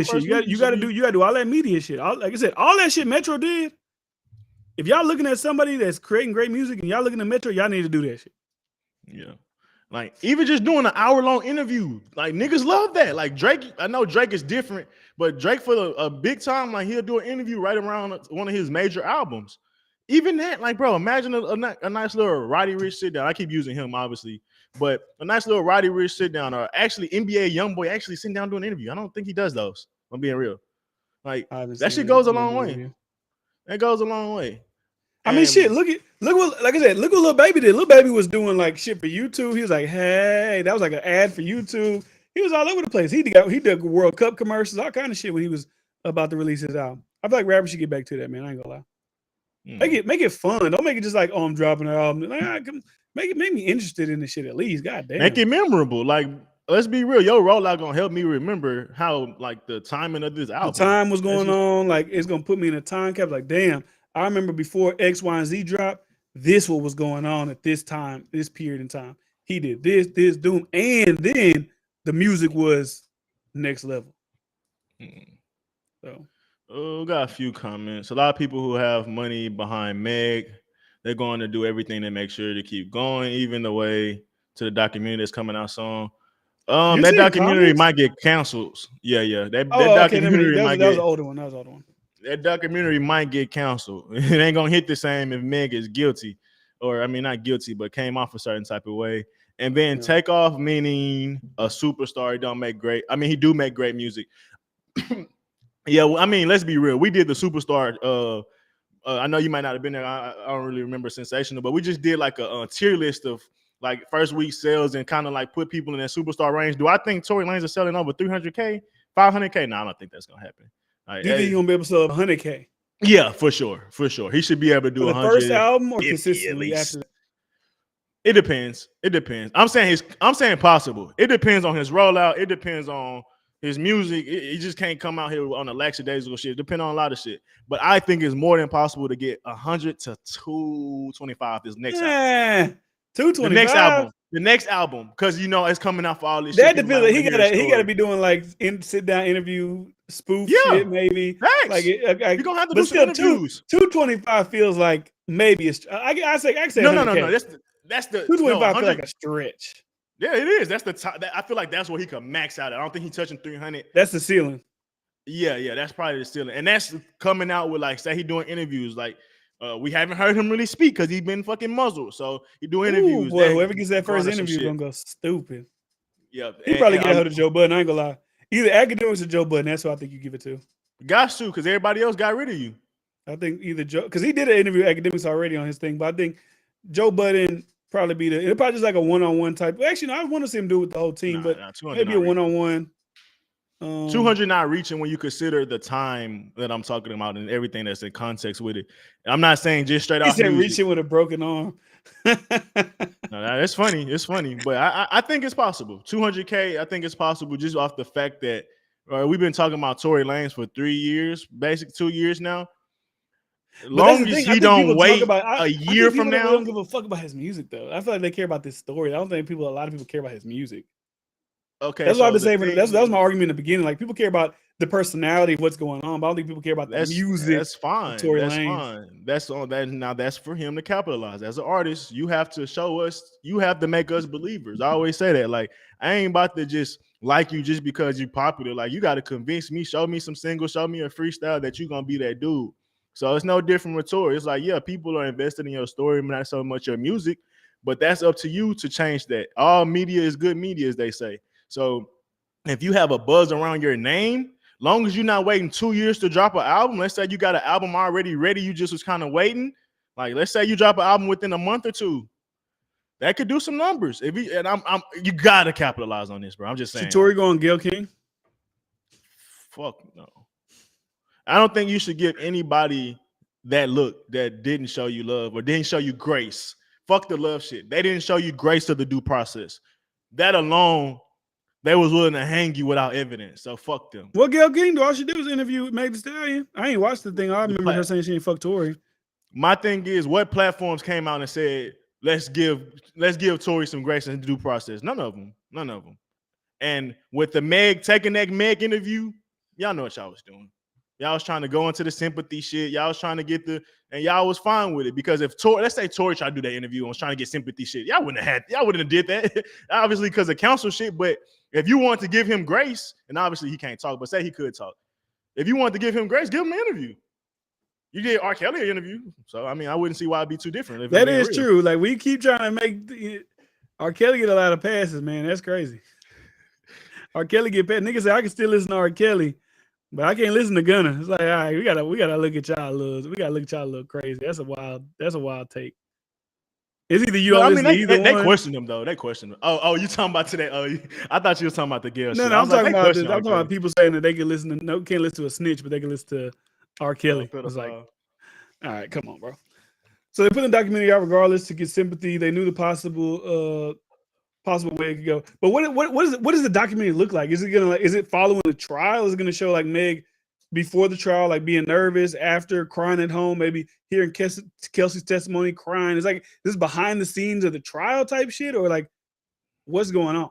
shit. You gotta do all that media shit. Like I said, all that shit Metro did. If y'all looking at somebody that's creating great music and y'all looking at Metro, y'all need to do that shit. Yeah. Like, even just doing an hour-long interview, like, niggas love that. Like, Drake, I know Drake is different, but Drake, for a big time, like, he'll do an interview right around one of his major albums. Even that, like, bro, imagine a nice little Roddy Ricch sit down. I keep using him, obviously, but a nice little Roddy Ricch sit down, or actually NBA Youngboy actually sitting down doing an interview. I don't think he does those. I'm being real. Like, that shit goes a long way. That goes a long way. I mean, shit. Look what, like I said, look what Lil Baby did. Lil Baby was doing like shit for YouTube. He was like, hey, that was like an ad for YouTube. He was all over the place. He did World Cup commercials, all kind of shit when he was about to release his album. I feel like rappers should get back to that, man. I ain't gonna lie. Make it fun. Don't make it just like, oh, I'm dropping an album. Like, make me interested in this shit at least. God damn. Make it memorable. Like, let's be real. Your rollout gonna help me remember how, like, the timing of this album. The time was going on. Like, it's gonna put me in a time cap. Like, damn. I remember before X, Y, and Z dropped, this what was going on at this time, this period in time. He did this, Doom, and then the music was next level. So, got a few comments. A lot of people who have money behind Meg, they're going to do everything to make sure to keep going, even the way to the documentary that's coming out soon. That documentary might get canceled. Yeah. That documentary might get. That was an older one. That documentary might get canceled. It ain't gonna hit the same if Meg is guilty, or I mean not guilty, but came off a certain type of way. And then Takeoff, meaning a superstar, he don't make great. I mean, he do make great music. Yeah, well, I mean, let's be real. We did the superstar. I know you might not have been there. I don't really remember Sensational, but we just did like a tier list of like first week sales and kind of like put people in that superstar range. Do I think Tory Lanez is selling over 300K, 500K? No, I don't think that's gonna happen. Do you think he's gonna be able to sell 100K? Yeah, for sure. He should be able to do 100. The first album or consistently after that? It depends. I'm saying possible. It depends on his rollout. It depends on his music. He just can't come out here on a lackadaisical shit. Depend on a lot of shit. But I think it's more than possible to get 100 to 225 this next album. 225. The next album, because it's coming out for all this that shit. Depends. He gotta be doing like sit down interview spoof shit maybe. Thanks. Like you're gonna have to do some interviews. 225 feels like maybe it's. I say no. That's the 225 feels like a stretch. Yeah, it is. That's the top. I feel like that's where he can max out. I don't think he's touching 300. That's the ceiling. Yeah, that's probably the ceiling, and that's coming out with like say he doing interviews like. We haven't heard him really speak because he's been fucking muzzled. So he do interviews. Boy, whoever gets that first interview is gonna go stupid. Yeah, he probably get a hold of Joe Budden. I ain't gonna lie. Either Academics or Joe Budden. That's what I think you give it to. Got to, because everybody else got rid of you. I think either Joe, because he did an interview with Academics already on his thing, but I think Joe Budden probably be it'll probably just like a one-on-one type. Actually, no, I want to see him do it with the whole team, but maybe a one-on-one. 200 not reaching when you consider the time that I'm talking about and everything that's in context with it. I'm not saying just straight off. He said reaching with a broken arm. No, that's funny. It's funny, but I think it's possible. 200K, I think it's possible just off the fact that we've been talking about Tory Lanez for 3 years, basically 2 years now. As But that's long the as thing. I he think don't people talk wait about. a I year think from people really now, don't give a fuck about his music, though. I feel like they care about this story. I don't think a lot of people care about his music. okay. That's what I've So been the saying. thing That was my is, argument in the beginning. Like people care about the personality of what's going on, but I don't think people care about the music that's of fine. Tory That's Lanez. fine. That's on that. Now that's for him to capitalize. As an artist, you have to show us. You have to make us believers. I always say that. Like I ain't about to just like you just because you're popular. Like you got to convince me. Show me some singles. Show me a freestyle that you're gonna be that dude. So it's no different with Tory. It's like, yeah, people are invested in your story, not so much your music, but that's up to you to change that. All media is good media, as they say. So if you have a buzz around your name, long as you're not waiting 2 years to drop an album, let's say you got an album already ready, you just was kind of waiting. Like, let's say you drop an album within a month or two, that could do some numbers. If you, and you gotta capitalize on this, bro. I'm just Should saying, Tory like, go on Gayle King? fuck no. I don't think you should give anybody that look that didn't show you love or didn't show you grace. Fuck the love shit. They didn't show you grace to the due process. That alone, they was willing to hang you without evidence. So fuck them. What Gayle King do? All she did was interview with Meg Thee Stallion. I ain't watched the thing. I The remember her saying she ain't fuck Tory. My thing is, what platforms came out and said, let's give Tory some grace and due process? None of them. And with the Meg taking that Meg interview, y'all know what y'all was doing. Y'all was trying to go into the sympathy shit. Y'all was trying to get and y'all was fine with it because if Tory, let's say Tory tried to do that interview and was trying to get sympathy shit, y'all wouldn't have did that. Obviously, because of council shit. But if you want to give him grace, and obviously he can't talk, but say he could talk. If you want to give him grace, give him an interview. You did R. Kelly an interview, so I mean, I wouldn't see why it'd be too different. If that is real. True. Like we keep trying to make R. Kelly get a lot of passes, man. That's crazy. R. Kelly get passed. Niggas say I can still listen to R. Kelly, but I can't listen to Gunna. It's like, all right, we gotta look at y'all a little. We gotta look at y'all a little crazy. That's a wild take. It's either you don't listen to either one. They question him though. They question him. Oh, you talking about today? Oh, I thought you was talking about the Gayle shit. No, I'm talking about this. I'm talking about people saying that they can listen to can't listen to a snitch, but they can listen to R. Kelly. It's like, all right, come on, bro. So they put the documentary out regardless to get sympathy. They knew the possible way it could go. But what does the documentary look like? Is it following the trial? Is it gonna show like Meg before the trial, like being nervous, after crying at home, maybe hearing Kelsey's testimony, crying? It's like this is behind the scenes of the trial type shit, or like what's going on?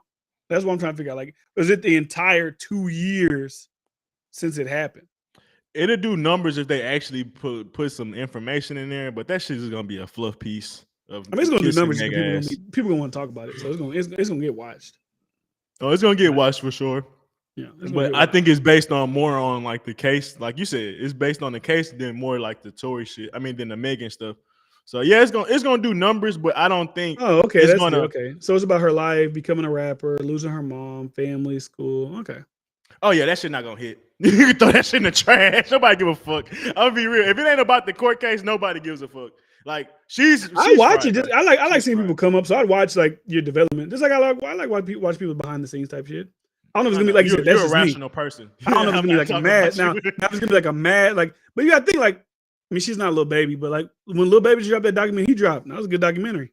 That's what I'm trying to figure out. Like, is it the entire 2 years since it happened? It'll do numbers if they actually put some information in there, but that shit is gonna be a fluff piece. I mean, it's gonna do numbers. People gonna want to talk about it, so it's gonna get watched. Oh, it's gonna get watched for sure. Yeah, but I think it's based on more on like the case, like you said, it's based on the case than more like the Tory shit. I mean, than the Megan stuff. So yeah, it's gonna do numbers, but I don't think. Oh, okay, that's good. Okay. So it's about her life, becoming a rapper, losing her mom, family, school. Okay. Oh yeah, that shit not gonna hit. You can throw that shit in the trash. Nobody give a fuck. I'll be real. If it ain't about the court case, nobody gives a fuck. Like I watch it. I like seeing people come up. So I'd watch like your development. Just like I like watch people behind the scenes type shit. I don't know if it's gonna be like you said. That's you're a rational person. I don't know if it's gonna be like a mad now. Now it's gonna be like a mad like. But you gotta think like. I mean, she's not a little baby, but like when Lil Baby dropped that documentary, he dropped. That was a good documentary.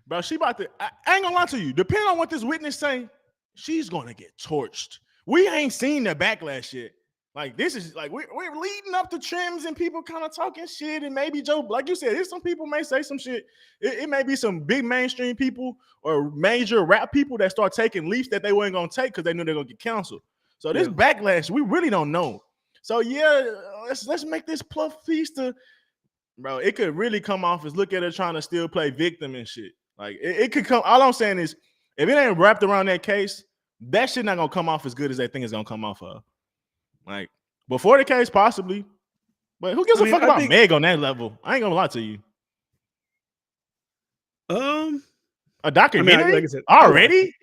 Bro, she about to. I ain't gonna lie to you. Depending on what this witness say, she's gonna get torched. We ain't seen the backlash yet. Like this is like we're leading up to trims and people kind of talking shit and maybe Joe, like you said, if some people may say some shit. It may be some big mainstream people or major rap people that start taking leaps that they weren't gonna take because they knew they're gonna get canceled. So this backlash, we really don't know. So yeah, let's make this pluff piece to, bro. It could really come off as look at her trying to still play victim and shit. Like it could come. All I'm saying is, if it ain't wrapped around that case, that shit not gonna come off as good as they think it's gonna come off of. Like before the case, possibly, but who gives a fuck about Meg on that level? I ain't gonna lie to you. A documentary like I said, already.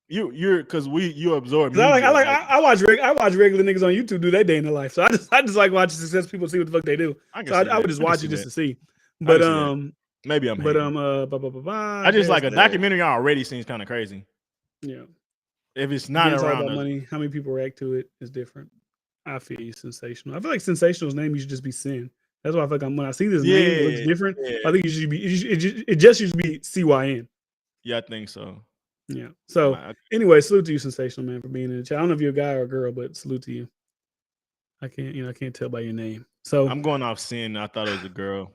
You're because you absorb. I watch regular niggas on YouTube do their day in their life. So I just like watching successful people see what the fuck they do. I would just watch it just to see. But maybe I'm. But I just like a documentary already seems kind of crazy. Yeah. If it's not around money, how many people react to it is different. I feel you sensational. I feel like sensational's name should just be Sin. That's why I feel like when I see this name, it looks different. Yeah. I think it should be. It just should be CYN. Yeah, I think so. Yeah. So anyway, salute to you, Sensational Man, for being in the chat. I don't know if you're a guy or a girl, but salute to you. I can't tell by your name. So I'm going off sin. I thought it was a girl.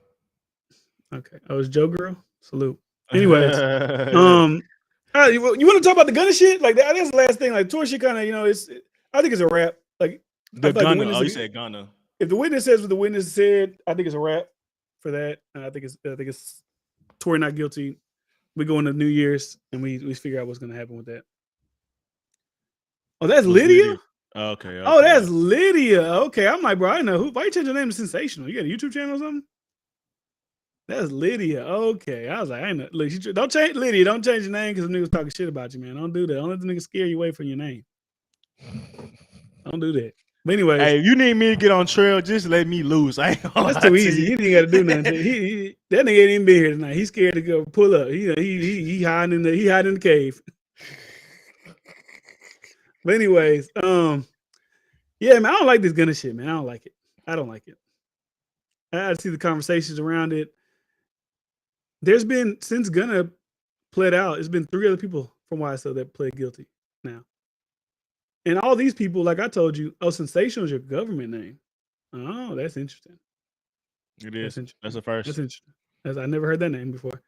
Okay. Oh, it's Joe Girl. Salute. Anyways, you want to talk about the gunner shit? Like that's the last thing. Like Tory shit, kind of, I think it's a wrap. Like the gunner. Like you said gunner. If the witness says what the witness said, I think it's a wrap for that. And I think it's Tory not guilty. We go into New Year's and we figure out what's gonna happen with that. Oh, that's Lydia? Okay. Oh, that's Lydia. Okay. I'm like, bro, I know why you change your name to Sensational? You got a YouTube channel or something? That's Lydia. Okay. I was like, I know. Look, don't change Lydia. Don't change your name because the niggas talking shit about you, man. Don't do that. Don't let the niggas scare you away from your name. Don't do that. But anyway, hey, if you need me to get on trail, just let me loose. That's too easy. He didn't got to do nothing. That nigga ain't even been here tonight. He's scared to go pull up. He hiding in the cave. But anyways, yeah, man, I don't like this gunner shit, man. I don't like it. I don't like it. I see the conversations around it. There's been, since Gunna pled out, it's been 3 other people from YSL that pled guilty now. And all these people, like I told you, Sensational is your government name. Oh, that's interesting. It is. That's the first. That's interesting. I never heard that name before.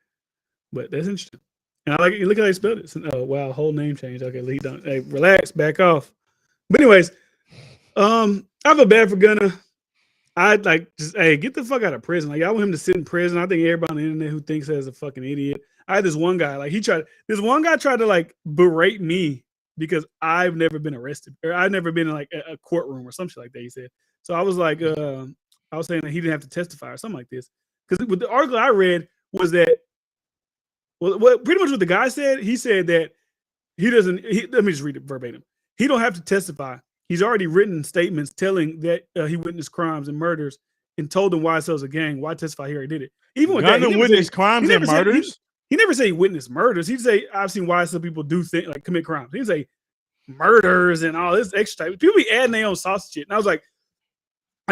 But that's interesting. And I like it. Look how they spelled it. Oh, wow, whole name change. Okay, Lee, don't. Hey, relax, back off. But anyways, I feel bad for Gunna. I'd like just get the fuck out of prison. Like I want him to sit in prison. I think everybody on the internet who thinks that is a fucking idiot. I had this one guy, like this one guy tried to like berate me because I've never been arrested or I've never been in like a courtroom or some shit like that. He said. So I was like, I was saying that he didn't have to testify or something like this. Because with the article I read was that, well, pretty much what the guy said, he said that let me just read it verbatim. He don't have to testify. He's already written statements telling that he witnessed crimes and murders and told them YSL's a gang. Why testify? He already did it. Even with that, he witnessed crimes and murders. He never say he witnessed murders. He'd say I've seen YSL people do things like commit crimes. He'd say murders and all this extra type. People be adding their own sauce shit. And I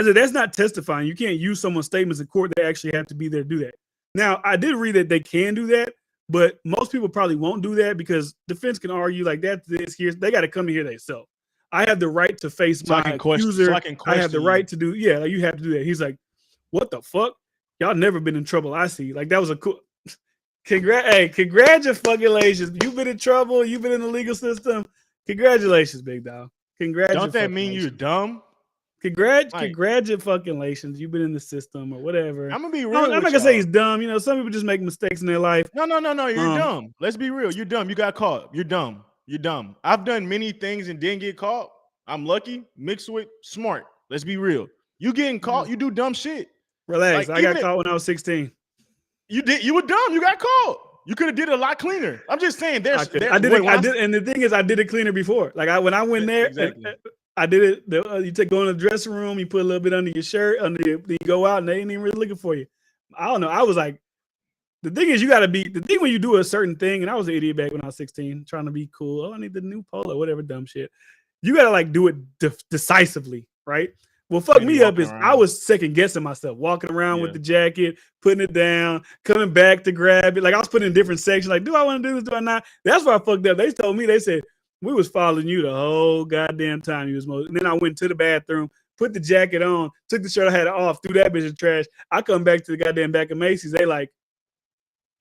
said that's not testifying. You can't use someone's statements in court. They actually have to be there to do that. Now I did read that they can do that, but most people probably won't do that because defense can argue like that. They got to come to here themselves. I have the right to face my accuser. I have the right to do, like you have to do that. He's like, what the fuck? Y'all never been in trouble, I see. Like, that was a cool. Congratulations. You've been in trouble. You've been in the legal system. Congratulations, big dog. Don't that mean you're dumb? Congratulations. You've been in the system or whatever. I'm going to be real. I'm not going to say he's dumb. Some people just make mistakes in their life. No. You're dumb. Let's be real. You're dumb. You got caught. You're dumb. You're dumb. I've done many things and didn't get caught. I'm lucky, mixed with smart. Let's be real. You getting caught, you do dumb shit. Relax. Like, I got caught when I was 16. You were dumb. You got caught. You could have did it a lot cleaner. I'm just saying I did it, and the thing is, I did it cleaner before. Like when I went there, exactly. I did it. You go in the dressing room, you put a little bit under your shirt, then you go out, and they ain't even really looking for you. I don't know. I was like, the thing is, you got to be, the thing when you do a certain thing, and I was an idiot back when I was 16, trying to be cool. Oh, I need the new polo, whatever dumb shit. You got to like do it decisively, right? Well, fuck me up is I was second guessing myself, walking around with the jacket, putting it down, coming back to grab it. Like I was putting in different sections. Like, do I want to do this? Do I not? That's why I fucked up. They told me, they said, we was following you the whole goddamn time you was most. And then I went to the bathroom, put the jacket on, took the shirt I had off, threw that bitch in the trash. I come back to the goddamn back of Macy's. They like,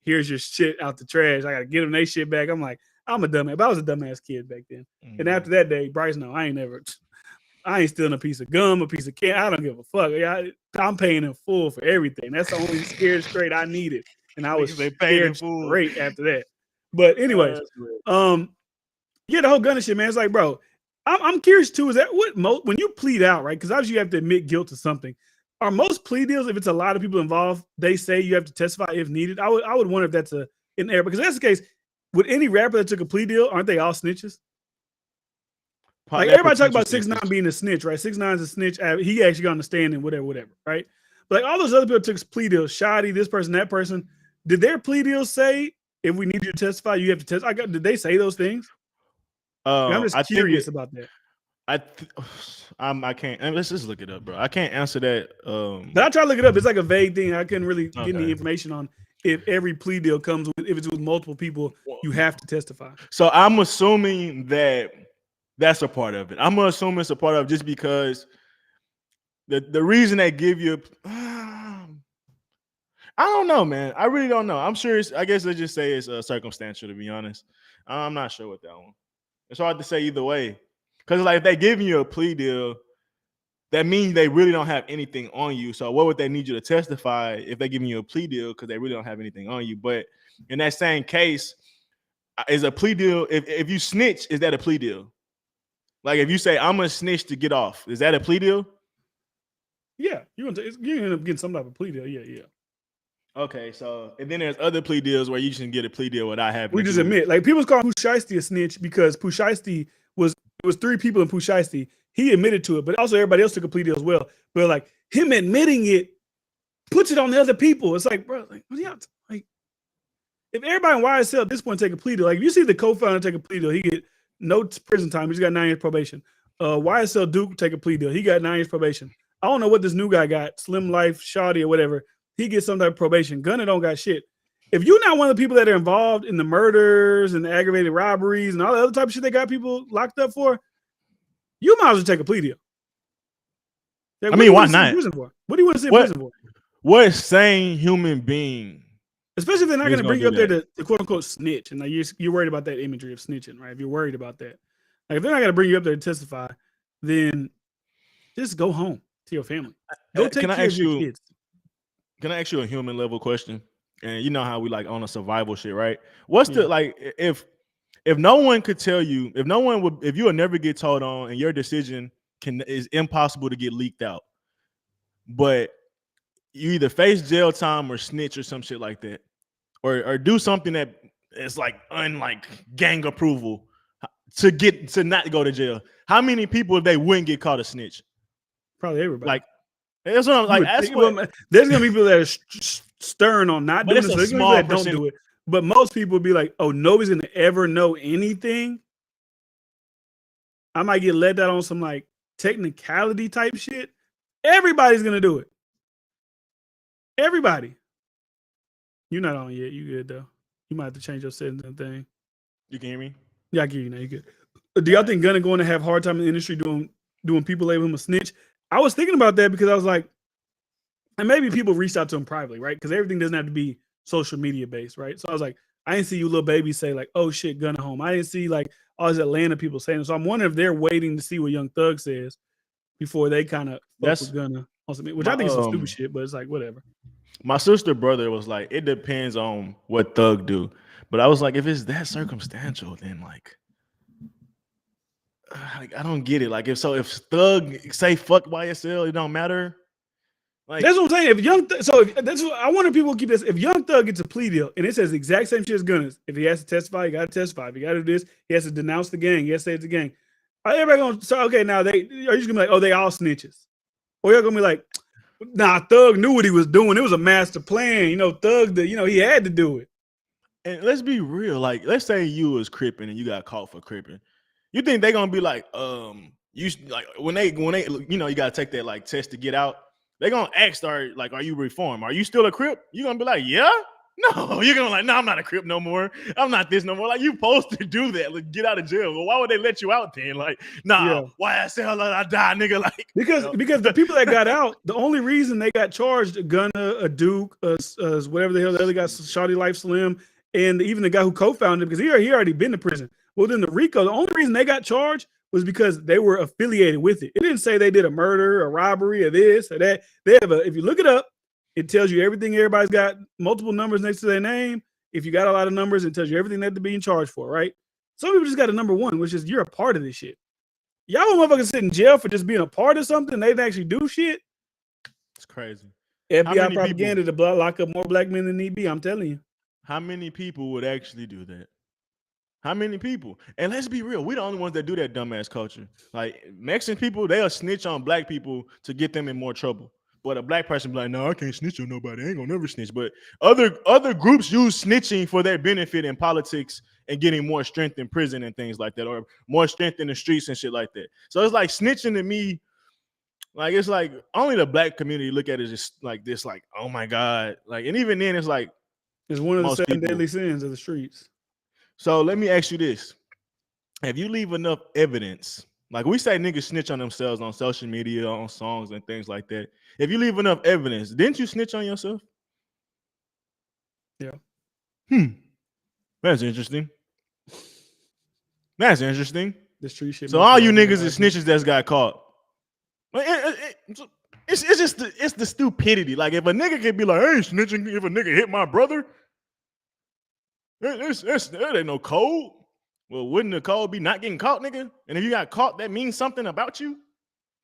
here's your shit out the trash. I got to get them their shit back. I'm like, I'm a dumbass. But I was a dumbass kid back then. Mm-hmm. And after that day, Bryce, no, I ain't stealing a piece of gum, a piece of candy. I don't give a fuck. I'm paying in full for everything. That's the only scared straight I needed. And I was scared straight after that. But anyways, the whole gunner shit, man. It's like, bro, I'm curious too. Is that when you plead out, right? Because obviously you have to admit guilt to something. Are most plea deals, if it's a lot of people involved, they say you have to testify if needed? I would wonder if that's an error. Because if that's the case, with any rapper that took a plea deal, aren't they all snitches? Like everybody talk about 6ix9ine being a snitch, right? 6ix9ine's a snitch. He actually got on the stand and whatever, right? But like all those other people took plea deals, Shoddy, this person, that person. Did their plea deals say if we need you to testify, you have to testify? Did they say those things? I'm just curious about that. I can't. Let's just look it up, bro. I can't answer that. But I try to look it up. It's like a vague thing. I couldn't really get any Okay. information on if every plea deal comes with, if it's with multiple people, you have to testify. So I'm assuming that that's a part of it. I'm gonna assume it's a part of it just because the reason they give you. I don't know, man. I really don't know. I'm sure it's. I guess let's just say it's circumstantial. To be honest, I'm not sure with that one. It's hard to say either way. Because like if they give you a plea deal, that means they really don't have anything on you. So what would they need you to testify if they're giving you a plea deal because they really don't have anything on you? But in that same case, is a plea deal, if you snitch, is that a plea deal? Like if you say I'm gonna snitch to get off, is that a plea deal? Yeah, you end up getting some type of plea deal. Yeah. Okay, so and then there's other plea deals where you can get a plea deal without having. We just admit, like people call Pooh Shiesty a snitch because Pooh Shiesty was 3 people in Pooh Shiesty. He admitted to it, but also everybody else took a plea deal as well. But like him admitting it puts it on the other people. It's like, bro, like if everybody in YSL at this point take a plea deal, like if you see the co-founder take a plea deal, he get no prison time. He's got 9 years probation. YSL Duke take a plea deal. He got 9 years probation. I don't know what this new guy got, Slim Life, Shawty, or whatever. He gets some type of probation. Gunna don't got shit. If you're not one of the people that are involved in the murders and the aggravated robberies and all the other type of shit they got people locked up for, you might as well take a plea deal. Like, I mean, why not? What do you want to see in prison for? What sane human being? Especially if they're not going to bring you up there to quote unquote snitch. And like you're worried about that imagery of snitching, right? If you're worried about that. Like if they're not going to bring you up there to testify, then just go home to your family. Go take care of your kids. Can I ask you a human level question? And you know how we like on a survival shit, right? What's the like if no one could tell you, if you will never get told on and your decision is impossible to get leaked out, but you either face jail time or snitch or some shit like that, or do something that is like unlike gang approval to not go to jail. How many people if they wouldn't get caught a snitch? Probably everybody. Like that's what I'm like. There's gonna be people that are stern on not doing it. So there's gonna be people that don't do it. But most people will be like, "Oh, nobody's gonna ever know anything." I might get let down on some like technicality type shit. Everybody's gonna do it. Everybody. You're not on yet. You good though? You might have to change your settings and thing. You can hear me? Yeah, I can hear you now. You good? Do y'all think Gunna going to have a hard time in the industry doing people label him a snitch? I was thinking about that because I was like, and maybe people reached out to him privately, right? Because everything doesn't have to be social media based, right? So I was like, I didn't see you little baby say like, oh shit, Gunna home. I didn't see like all these Atlanta people saying it. So I'm wondering if they're waiting to see what Young Thug says before they kind of fuck with Gunna, which I think is some stupid shit, but it's like whatever. My sister brother was like, it depends on what Thug do. But I was like, if it's that circumstantial, then like I don't get it. Like if Thug say fuck YSL, it don't matter. Like that's what I'm saying. That's what I wonder people keep this. If Young Thug gets a plea deal and it says the exact same shit as Gunna's, if he has to testify, he got to testify. If he got to do this, he has to denounce the gang. He has to say it's a gang. Everybody gonna say, okay, now are you just gonna be like, oh, they all snitches, or you're gonna be like, nah, Thug knew what he was doing. It was a master plan. Thug, he had to do it. And let's be real. Like, let's say you was cripping and you got caught for cripping. You think they're gonna be like, you like when they, you gotta take that like test to get out. They're gonna ask, are you reformed? Are you still a crip? You're gonna be like, yeah. No, you're gonna like, no, I'm not a crip no more. I'm not this no more. Like, you supposed to do that. Like, get out of jail. Well, why would they let you out then? Like, nah, YSL, I die, nigga. Like, because the people that got out, the only reason they got charged, Gunna, a Duke, whatever the hell the other guy, Shawty Life Slim, and even the guy who co-founded it, because he already been to prison. Well, then the RICO, the only reason they got charged was because they were affiliated with it. It didn't say they did a murder, a robbery, or this or that. They have if you look it up, it tells you everything. Everybody's got multiple numbers next to their name. If you got a lot of numbers, it tells you everything that they're being charged for, right? Some people just got a number one, which is you're a part of this shit. Y'all motherfuckers sit in jail for just being a part of something. They didn't actually do shit. It's crazy. FBI propaganda to lock up more black men than need be. I'm telling you. How many people would actually do that? How many people? And let's be real, we're the only ones that do that dumbass culture. Like Mexican people, they'll snitch on black people to get them in more trouble. But a black person be like, no, I can't snitch on nobody. I ain't gonna never snitch. But other groups use snitching for their benefit in politics and getting more strength in prison and things like that, or more strength in the streets and shit like that. So it's like snitching to me, like it's like only the black community look at it as like this, like, oh my God. Like, and even then it's like It's one of the most 7 people. deadly sins of the streets. So let me ask you this. If you leave enough evidence, like we say niggas snitch on themselves on social media, on songs and things like that. If you leave enough evidence, didn't you snitch on yourself? Yeah. That's interesting. That's interesting. The street shit. So all you niggas is snitches that's got caught. It's just the stupidity. Like if a nigga can be like, I ain't snitching if a nigga hit my brother, that ain't no code. Well, wouldn't the code be not getting caught, nigga? And if you got caught, that means something about you.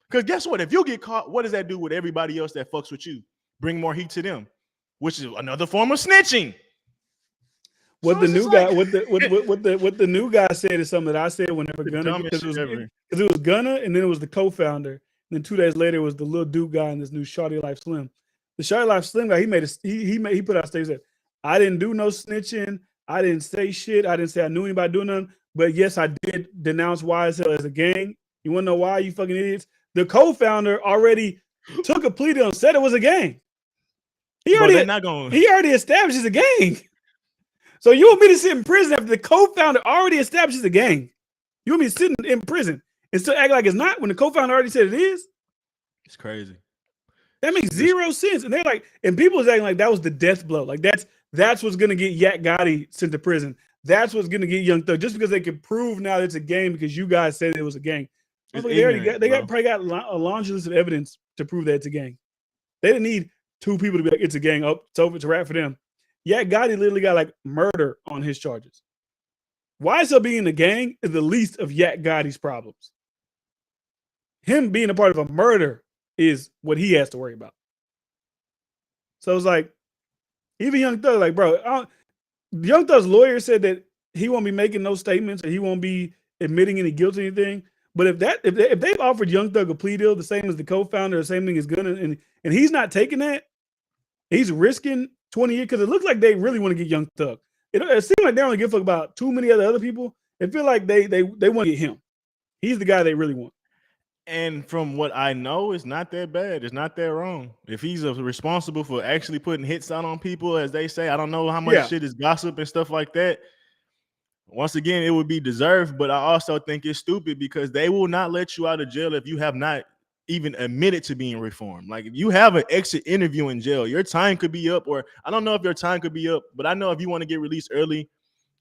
Because guess what? If you get caught, what does that do with everybody else that fucks with you? Bring more heat to them, which is another form of snitching. What the new guy, what the new guy said is something that I said whenever Gunna, because it was Gunna, and then it was the co-founder, and then 2 days later it was the little dude guy in this new Shawty Life Slim. The Shawty Life Slim guy, he put out a statement. I didn't do no snitching. I didn't say shit. I didn't say I knew anybody doing nothing. But yes, I did denounce YSL as a gang. You want to know why, you fucking idiots? The co-founder already took a plea deal and said it was a gang. He already established it's a gang. So you want me to sit in prison after the co-founder already establishes a gang? You want me to sit in prison and still act like it's not when the co-founder already said it is? It's crazy. That makes zero sense. And they're like, and people is acting like that was the death blow. Like that's what's gonna get Yak Gotti sent to prison. That's what's gonna get Young Thug, just because they can prove now it's a gang because you guys said it was a gang. They probably got a laundry list of evidence to prove that it's a gang. They didn't need 2 people to be like, it's a gang. Oh, it's over. It's a wrap for them. Yak Gotti literally got like murder on his charges. YSL being in a gang is the least of Yak Gotti's problems. Him being a part of a murder is what he has to worry about. So it's like, even Young Thug, like, bro, Young Thug's lawyer said that he won't be making no statements and he won't be admitting any guilt or anything. But if they've offered Young Thug a plea deal, the same as the co-founder, the same thing as Gunna, and he's not taking that, he's risking 20 years because it looks like they really want to get Young Thug. It seems like they only give a fuck about too many other people. It feel like they want to get him. He's the guy they really want. And from what I know, it's not that bad. It's not that wrong. If he's responsible for actually putting hits out on people, as they say, I don't know how much shit is gossip and stuff like that. Once again, it would be deserved, but I also think it's stupid because they will not let you out of jail if you have not even admitted to being reformed. Like if you have an exit interview in jail, your time could be up, or I don't know if your time could be up, but I know if you want to get released early,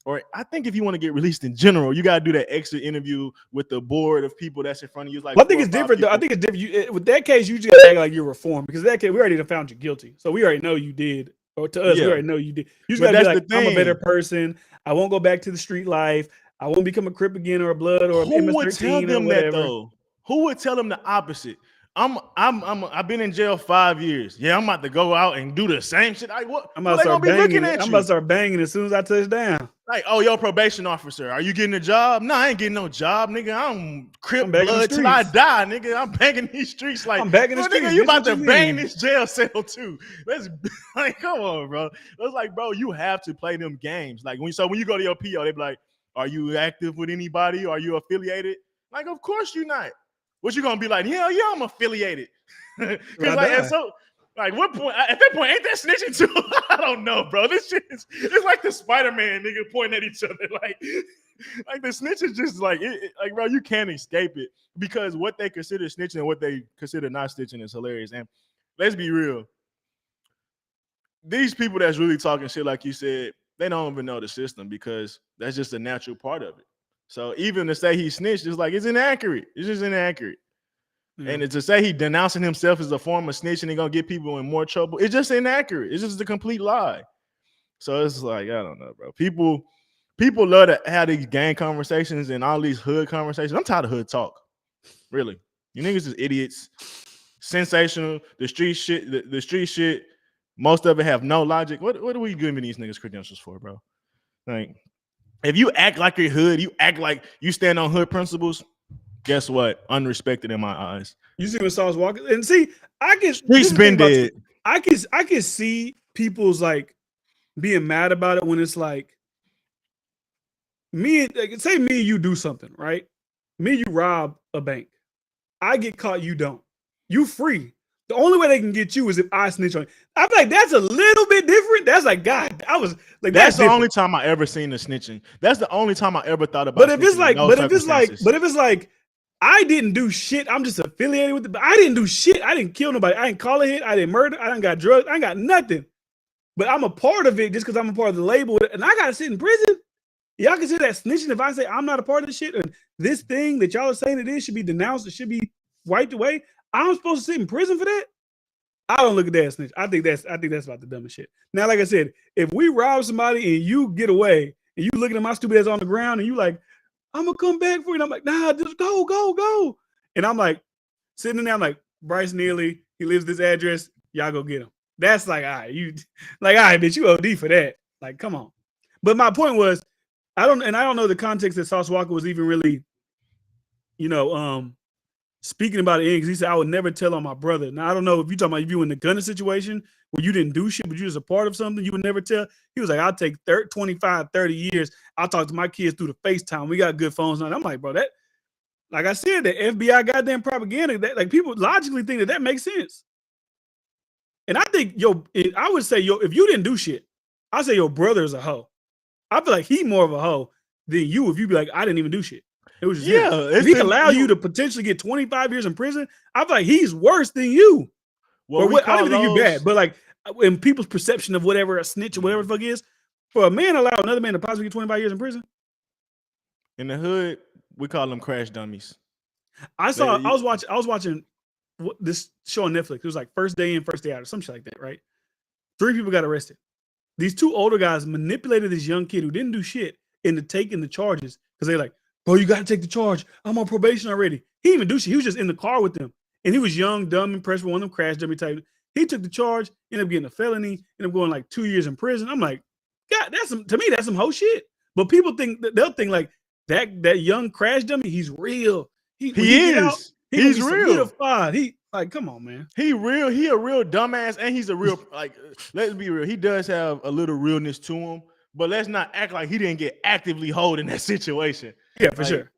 or I think if you want to get released in general, you got to do that exit interview with the board of people that's in front of you. Like, I think it's different though. I think it's different. With that case, you just got to act like you're reformed because in that case, we already found you guilty. So we already know you did. Or to us, we already know you did. You just got to be like, I'm a better person. I won't go back to the street life. I won't become a Crip again or a Blood or who would tell them that though? Who would tell them the opposite? I've been in jail 5 years. Yeah, I'm about to go out and do the same shit. I'm about to start banging. I'm about to start banging as soon as I touch down. Like, oh, yo, probation officer, are you getting a job? No, I ain't getting no job, nigga. I'm Crip Blood till I die, nigga. I'm banging these streets. Like, I'm banging the streets. Nigga, you about to bang this jail cell too? Let's like, come on, bro. It's like, bro, you have to play them games. Like when you go to your PO, they be like, are you active with anybody? Are you affiliated? Like, of course you're not. What you gonna be like? Yeah, I'm affiliated. Because like, so like, what point? At that point, ain't that snitching too? I don't know, bro. This shit it's like the Spider-Man nigga pointing at each other. Like the snitch is just like, like, bro, you can't escape it because what they consider snitching and what they consider not snitching is hilarious. And let's be real, these people that's really talking shit, like you said, they don't even know the system because that's just a natural part of it. So even to say he snitched is like, it's inaccurate. It's just inaccurate. And to say he denouncing himself as a form of snitching and gonna get people in more trouble, it's just inaccurate. It's just a complete lie. So it's like, I don't know, bro. People love to have these gang conversations and all these hood conversations. I'm tired of hood talk. Really. You niggas is idiots. Sensational. The street shit, the street shit, most of it have no logic. What are we giving these niggas credentials for, bro? Like, if you act like you're hood, you act like you stand on hood principles, guess what? Unrespected in my eyes. You see when Sauce walking, and see, I can. Streets been dead. I can see people's like being mad about it when it's like say me and you do something, right? Me and you rob a bank. I get caught, you don't. You free. The only way they can get you is if I snitch on you. I feel like that's a little bit different. That's like, God, I was like, that's the only time I ever seen the snitching. That's the only time I ever thought about. But if it's like, I didn't do shit. I'm just affiliated with it. But I didn't do shit. I didn't kill nobody. I didn't call a hit. I didn't murder. I didn't got drugs. I ain't got nothing. But I'm a part of it just because I'm a part of the label. And I got to sit in prison. Y'all consider that snitching if I say I'm not a part of this shit and this thing that y'all are saying it is should be denounced. It should be wiped away. I'm supposed to sit in prison for that? I don't look at that as snitch. I think that's about the dumbest shit. Now, like I said, if we rob somebody and you get away and you looking at my stupid ass on the ground and you like, I'm gonna come back for you. And I'm like, nah, just go. And I'm like sitting in there, I'm like, Bryce Neely, he lives this address. Y'all go get him. That's like, all right, bitch, you OD for that. Like, come on. But my point was, I don't know the context that Sauce Walker was even really, speaking about it, because he said, I would never tell on my brother. Now, I don't know if you're talking about you in the gunner situation where you didn't do shit, but you was a part of something, you would never tell. He was like, I'll take 25, 30 years. I'll talk to my kids through the FaceTime. We got good phones now. I'm like, bro, that, like I said, the FBI goddamn propaganda, that like people logically think that makes sense. And I think, I would say, if you didn't do shit, I'd say your brother is a hoe. I feel like he more of a hoe than you if you be like, I didn't even do shit. It was just if he allow you to potentially get 25 years in prison, I feel like he's worse than you. I don't even think you're bad, but like in people's perception of whatever a snitch or whatever the fuck is, for a man allow another man to possibly get 25 years in prison. In the hood, we call them crash dummies. I was watching this show on Netflix. It was like First Day In, First Day Out, or some shit like that, right? 3 people got arrested. These 2 older guys manipulated this young kid who didn't do shit into taking the charges because they're like, bro, you got to take the charge. I'm on probation already. He didn't even do shit. He was just in the car with them. And he was young, dumb, impressed with one of them crash dummy type. He took the charge, ended up getting a felony, ended up going like 2 years in prison. I'm like, God, to me, that's some whole shit. But people they'll think like that young crash dummy, he's real. He is. He's real. He like, come on, man. He real. He a real dumbass, and he's a real like. Let's be real. He does have a little realness to him, but let's not act like he didn't get actively hold in that situation. Yeah, for sure.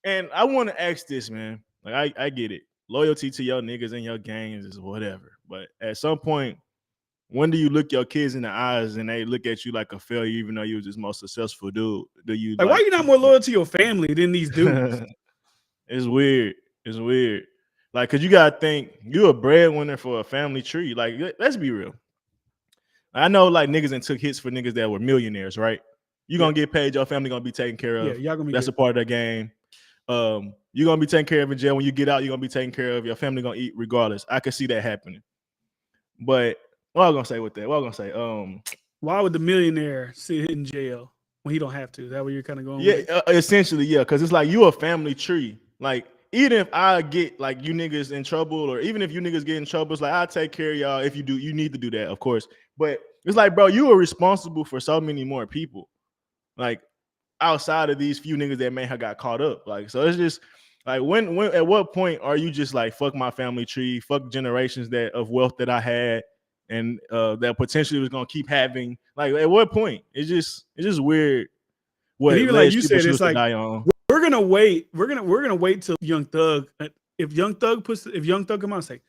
And I want to ask this, man. Like, I get it. Loyalty to your niggas and your gangs is whatever. But at some point, when do you look your kids in the eyes and they look at you like a failure, even though you was this most successful dude? Do you like why are you not more loyal to your family than these dudes? It's weird. It's weird. Like, cause you gotta think you're a breadwinner for a family tree. Like, let's be real. I know like niggas and took hits for niggas that were millionaires, right? You're gonna get paid, your family gonna be taken care of. Yeah, y'all gonna be that's good. A part of the game. You're gonna be taken care of in jail. When you get out, you're gonna be taken care of. Your family gonna eat regardless. I could see that happening. But what I was gonna say with that? What I was gonna say? Why would the millionaire sit in jail when he don't have to? Is that where you're kind of going? Yeah, essentially, yeah, because it's like you a family tree. Like, even if I get like you niggas in trouble, or even if you niggas get in trouble, it's like I'll take care of y'all. If you do, you need to do that, of course. But it's like, bro, you are responsible for so many more people, like outside of these few niggas that may have got caught up. Like, so it's just like when at what point are you just like fuck my family tree, fuck generations of wealth that I had and that potentially was gonna keep having. Like, at what point? It's just weird. What even like you said, it's like we're gonna wait. We're gonna wait till Young Thug. If Young Thug come out and say,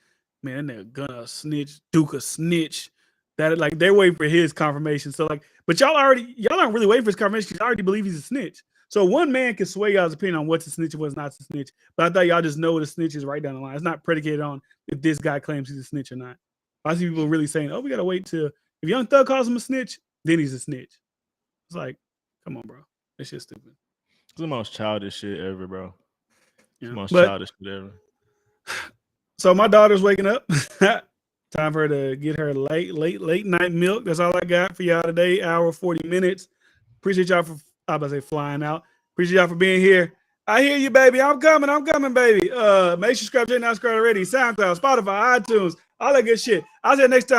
man, that nigga gonna snitch, Duke a snitch. That like they're waiting for his confirmation. So like, but y'all aren't really waiting for his confirmation because y'all already believe he's a snitch. So one man can sway y'all's opinion on what's a snitch and what's not a snitch. But I thought y'all just know what a snitch is right down the line. It's not predicated on if this guy claims he's a snitch or not. I see people really saying, oh, we gotta wait till if Young Thug calls him a snitch, then he's a snitch. It's like, come on, bro. It's just stupid. It's the most childish shit ever, bro. Yeah. The most childish shit ever. So my daughter's waking up. Time for her to get her late night milk. That's all I got for y'all today. Hour 40 minutes. Appreciate y'all for flying out. Appreciate y'all for being here. I hear you, baby. I'm coming, baby. Make sure you subscribe, not subscribe already. SoundCloud, Spotify, iTunes, all that good shit. I'll see you next time.